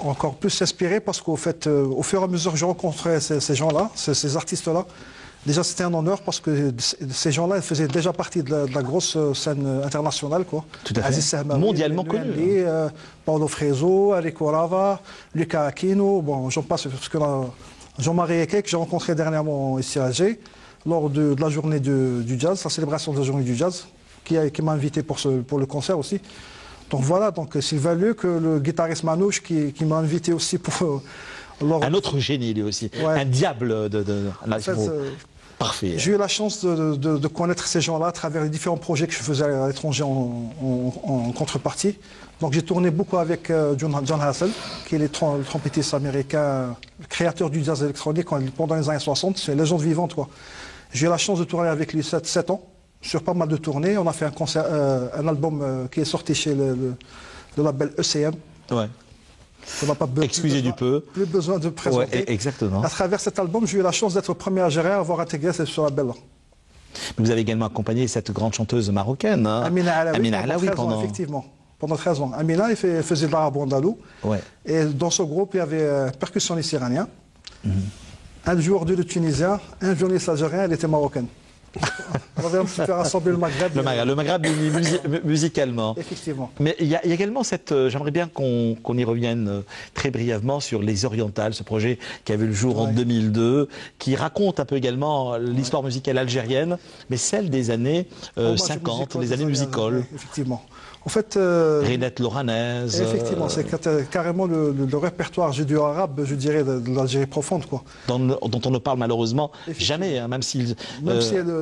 Speaker 11: encore plus inspiré parce qu'au fait, au fur et à mesure que je rencontrais ces gens-là, ces artistes-là, déjà c'était un honneur parce que ces gens-là faisaient déjà partie de la grosse scène internationale, quoi.
Speaker 1: Tout à fait. Mondialement connu.
Speaker 11: Paulo Freso, Enrico Rava, Luca Aquino, bon, j'en passe parce que Jean-Marie Eke, que j'ai rencontré dernièrement ici à Alger, lors de la journée du jazz, la célébration de la journée du jazz, qui m'a invité pour le concert aussi. Donc voilà, donc Sylvain Luc, le guitariste Manouche qui m'a invité aussi pour...
Speaker 1: Un autre génie lui aussi, un diable parfait.
Speaker 11: J'ai eu la chance de connaître ces gens-là à travers les différents projets que je faisais à l'étranger en contrepartie. Donc j'ai tourné beaucoup avec John Hassell, qui est le trompettiste américain, créateur du jazz électronique pendant les années 60, c'est une légende vivante, quoi. J'ai eu la chance de tourner avec lui 7 ans. Sur pas mal de tournées, on a fait un album qui est sorti chez le label ECM.
Speaker 1: Ouais. Excusez du peu.
Speaker 11: Plus besoin de présenter.
Speaker 1: Ouais, exactement.
Speaker 11: À travers cet album, j'ai eu la chance d'être le premier Algérien à avoir intégré ce label-là.
Speaker 1: Vous avez également accompagné cette grande chanteuse marocaine, hein,
Speaker 11: Amina Alaoui,
Speaker 1: pendant...
Speaker 11: effectivement. Pendant 13 ans. Amina, elle faisait de l'arabe andalou.
Speaker 1: Ouais.
Speaker 11: Et dans ce groupe, il y avait un percussionniste iranien, un joueur de tunisien, un violoniste algérien, elle était marocaine. On avait un petit peu rassemblé le Maghreb.
Speaker 1: Le Maghreb musicalement.
Speaker 11: Effectivement.
Speaker 1: Mais il y a également j'aimerais bien qu'on y revienne très brièvement sur Les Orientales, ce projet qui a vu le jour en 2002, qui raconte un peu également l'histoire musicale algérienne, mais celle des années 50, les années musicales.
Speaker 11: Effectivement. En fait,
Speaker 1: Rinette Loranaise.
Speaker 11: Effectivement, c'est carrément le répertoire judéo-arabe, je dirais, de l'Algérie profonde, quoi.
Speaker 1: Dont on ne parle malheureusement jamais, hein, même si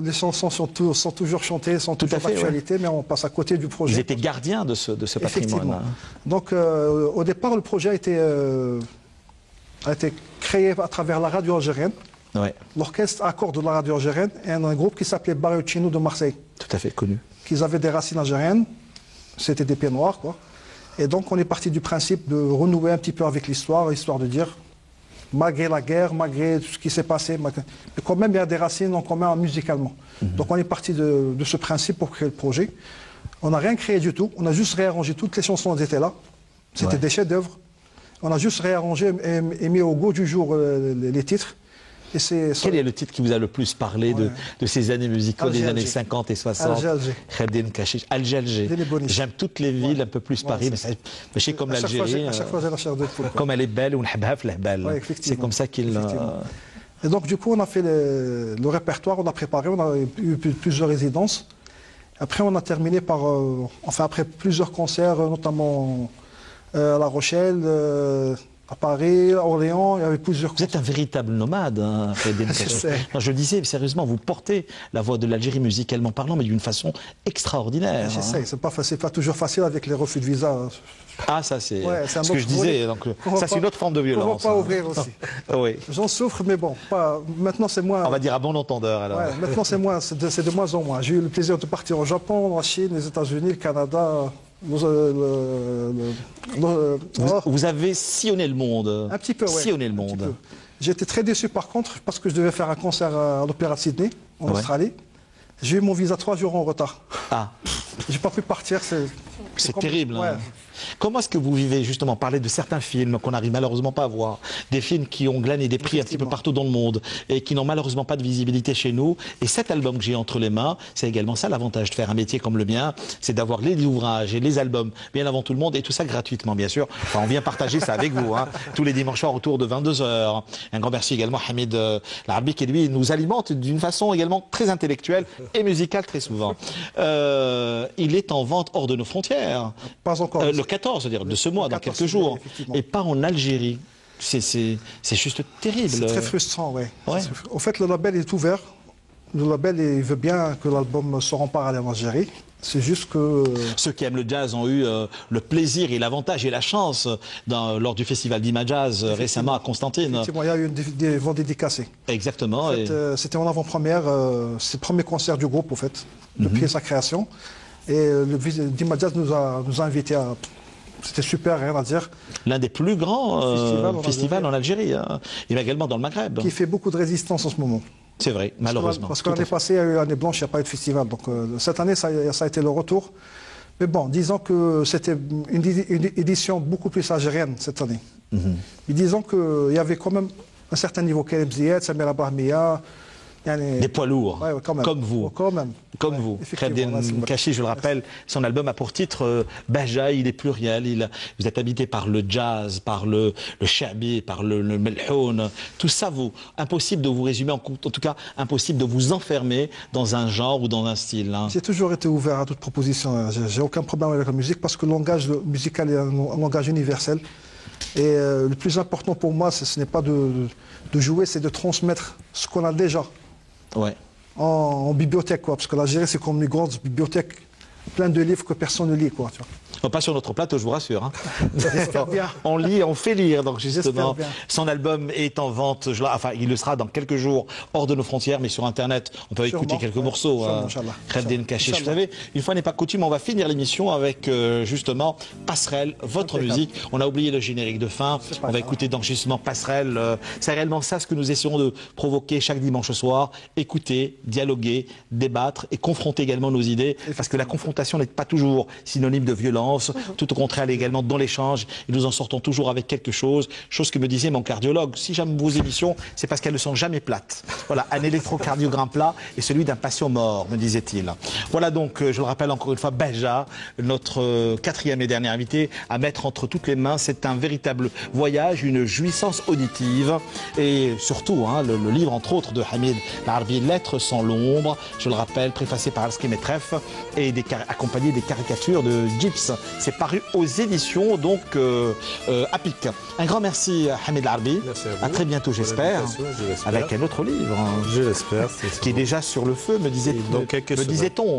Speaker 11: les chansons sont toujours chantées, sont toujours d'actualité, mais on passe à côté du projet.
Speaker 1: Ils étaient gardiens de ce patrimoine. Hein.
Speaker 11: Donc, au départ, le projet a été créé à travers la radio algérienne.
Speaker 1: Ouais.
Speaker 11: L'orchestre à cordes de la radio algérienne et un groupe qui s'appelait Barrio de Marseille.
Speaker 1: Tout à fait connu.
Speaker 11: Qu'ils avaient des racines algériennes. C'était des pieds noirs, quoi. Et donc, on est parti du principe de renouer un petit peu avec l'histoire, histoire de dire, malgré la guerre, malgré tout ce qui s'est passé, mais quand même, il y a des racines en commun musicalement. Donc, on est parti de ce principe pour créer le projet. On n'a rien créé du tout. On a juste réarrangé toutes les chansons qui étaient là. C'était des chefs-d'œuvre. On a juste réarrangé et mis au goût du jour les titres.
Speaker 1: Quel est le titre qui vous a le plus parlé de ces années musicales des années 50 et 60? Kherdin Kachiche, Alger. J'aime toutes les villes, un peu plus Paris, mais c'est comme l'Algérie.
Speaker 11: À chaque fois, j'ai la chair de poule.
Speaker 1: Comme elle est belle, c'est comme ça qu'il...
Speaker 11: Et donc du coup on a fait le répertoire, on a préparé, on a eu plusieurs résidences. Après on a terminé par, enfin après plusieurs concerts, notamment à La Rochelle, à Paris, à Orléans, il y avait plusieurs concerts.
Speaker 1: Vous êtes un véritable nomade, hein, Fredden Kaché. Non, je le disais sérieusement, vous portez la voix de l'Algérie musicalement parlant, mais d'une façon extraordinaire.
Speaker 11: J'essaie, c'est pas toujours facile avec les refus de visa.
Speaker 1: Ah, ça c'est ce que je disais, donc ça c'est une autre forme de violence.
Speaker 11: On va pas ouvrir aussi.
Speaker 1: Oui.
Speaker 11: J'en souffre, mais bon, maintenant c'est moins...
Speaker 1: On va dire à bon entendeur alors.
Speaker 11: Ouais, maintenant c'est de moins en moins. J'ai eu le plaisir de partir au Japon, en Chine, les États-Unis, le Canada...
Speaker 1: Vous avez sillonné le monde.
Speaker 11: Un petit peu, oui.
Speaker 1: Sillonné le monde.
Speaker 11: J'ai été très déçu par contre parce que je devais faire un concert à l'Opéra de Sydney, en Australie. J'ai eu mon visa 3 jours en retard.
Speaker 1: Ah.
Speaker 11: J'ai pas pu partir.
Speaker 1: C'est terrible. Hein. Comment est-ce que vous vivez justement, parler de certains films qu'on n'arrive malheureusement pas à voir, des films qui ont glané des prix un petit peu partout dans le monde et qui n'ont malheureusement pas de visibilité chez nous. Et cet album que j'ai entre les mains, c'est également ça l'avantage de faire un métier comme le mien, c'est d'avoir les ouvrages et les albums bien avant tout le monde et tout ça gratuitement bien sûr. Enfin, on vient partager ça avec vous, hein, tous les dimanches soirs autour de 22h. Un grand merci également à Hamid Larbi qui lui nous alimente d'une façon également très intellectuelle et musicale très souvent. Il est en vente hors de nos frontières.
Speaker 11: Pas encore.
Speaker 1: Le 14, c'est-à-dire de ce mois, dans quelques jours, et pas en Algérie. C'est juste terrible.
Speaker 11: C'est très frustrant, oui. Ouais. Au fait, le label est ouvert. Le label il veut bien que l'album soit en parallèle en Algérie. C'est juste que...
Speaker 1: Ceux qui aiment le jazz ont eu le plaisir et l'avantage et la chance lors du festival d'Ima Jazz récemment à Constantine.
Speaker 11: Effectivement, il y a eu des vents dédicacés.
Speaker 1: Exactement.
Speaker 11: En fait, c'était en avant-première, c'est le premier concert du groupe, au fait, depuis sa création. Et d'Ima Jazz nous a invités à... C'était super, rien à dire.
Speaker 1: L'un des plus grands festivals en Algérie. Hein. Il y a également dans le Maghreb.
Speaker 11: Qui fait beaucoup de résistance en ce moment.
Speaker 1: C'est vrai, malheureusement.
Speaker 11: Parce que l'année passée, il y a eu l'année blanche, il n'y a pas eu de festival. Donc cette année, ça a été le retour. Mais bon, disons que c'était une édition beaucoup plus algérienne cette année. Mais disons qu'il y avait quand même un certain niveau. Karim Ziad, Samir Abrahmia...
Speaker 1: Des poids lourds, comme vous. Comme vous.
Speaker 11: Fredden
Speaker 1: Kaché, je le rappelle, son album a pour titre Bahja, il est pluriel. Vous êtes habité par le jazz, par le shabi, par le melhoun. Tout ça, impossible de vous résumer, en tout cas, impossible de vous enfermer dans un genre ou dans un style. Hein.
Speaker 11: J'ai toujours été ouvert à toute proposition. J'ai aucun problème avec la musique parce que le langage musical est un langage universel. Et le plus important pour moi, ce n'est pas de jouer, c'est de transmettre ce qu'on a déjà.
Speaker 1: Ouais.
Speaker 11: En bibliothèque, quoi, parce que l'Algérie, c'est comme une grande bibliothèque, plein de livres que personne ne lit, quoi. Tu vois.
Speaker 1: Pas sur notre plateau, je vous rassure. Hein.
Speaker 11: J'espère bien.
Speaker 1: On lit, on fait lire. Donc justement, son album est en vente. Enfin, il le sera dans quelques jours hors de nos frontières, mais sur Internet, on peut écouter quelques morceaux. Fredden Kaché. Vous savez, une fois n'est pas coutume, on va finir l'émission avec justement Passerelle, votre musique. On a oublié le générique de fin. On va écouter donc justement Passerelle. C'est réellement ça ce que nous essayons de provoquer chaque dimanche soir. Écouter, dialoguer, débattre et confronter également nos idées, parce que la confrontation n'est pas toujours synonyme de violence. Tout au contraire, elle est également dans l'échange et nous en sortons toujours avec quelque chose que me disait mon cardiologue. Si j'aime vos émissions, c'est parce qu'elles ne sont jamais plates. Voilà, un électrocardiogramme plat et celui d'un patient mort, me disait-il. Voilà donc, je le rappelle encore une fois, Bahja, notre quatrième et dernier invité, à mettre entre toutes les mains. C'est un véritable voyage, une jouissance auditive et surtout, hein, le livre entre autres de Hamid Larbi, Lettres sans l'ombre, je le rappelle, préfacé par Alsky Metref et accompagné des caricatures de Gips. C'est paru aux éditions donc Apic. Un grand merci à Hamid Larbi.
Speaker 2: Merci à vous.
Speaker 1: À très bientôt, j'espère, avec un autre livre.
Speaker 2: Je l'espère.
Speaker 1: Qui est déjà sur le feu, me disait-on.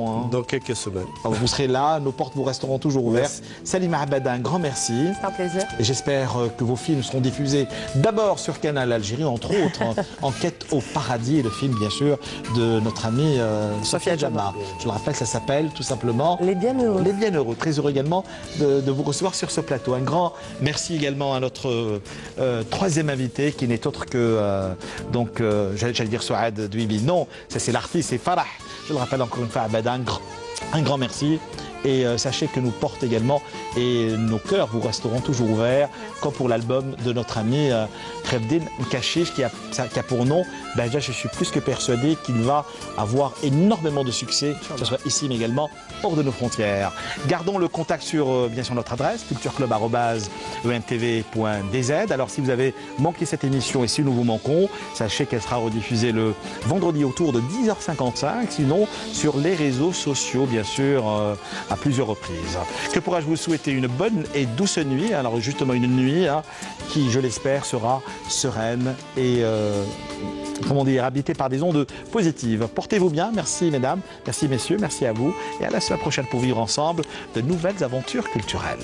Speaker 1: Hein.
Speaker 2: Dans quelques semaines.
Speaker 1: Alors, vous serez là, nos portes vous resteront toujours ouvertes. Salima Abada, un grand merci.
Speaker 3: C'est un plaisir.
Speaker 1: Et j'espère que vos films seront diffusés d'abord sur Canal Algérie, entre autres, Enquête au paradis, et le film bien sûr de notre amie Sofia Jama. Je le rappelle, ça s'appelle tout simplement
Speaker 3: Les Bienheureux.
Speaker 1: Les Bienheureux. Très heureux également de vous recevoir sur ce plateau. Un grand merci également à notre troisième invité qui n'est autre que j'allais dire Souad Douibi. Non, ça c'est l'artiste, c'est Farah. Je le rappelle encore une fois, Abada, un grand merci. Et sachez que nous porte également et nos cœurs vous resteront toujours ouverts, comme pour l'album de notre ami Trefdin Mkachiche qui a pour nom, déjà je suis plus que persuadé qu'il va avoir énormément de succès, que ce soit ici mais également hors de nos frontières. Gardons le contact sur bien sûr notre adresse, cultureclub@emtv.dz. Alors si vous avez manqué cette émission et si nous vous manquons, sachez qu'elle sera rediffusée le vendredi autour de 10h55, sinon sur les réseaux sociaux bien sûr à plusieurs reprises. Que pourrais-je vous souhaiter une bonne et douce nuit, alors justement une nuit qui je l'espère sera sereine et comment dire, habité par des ondes positives. Portez-vous bien, merci mesdames, merci messieurs, merci à vous et à la semaine prochaine pour vivre ensemble de nouvelles aventures culturelles.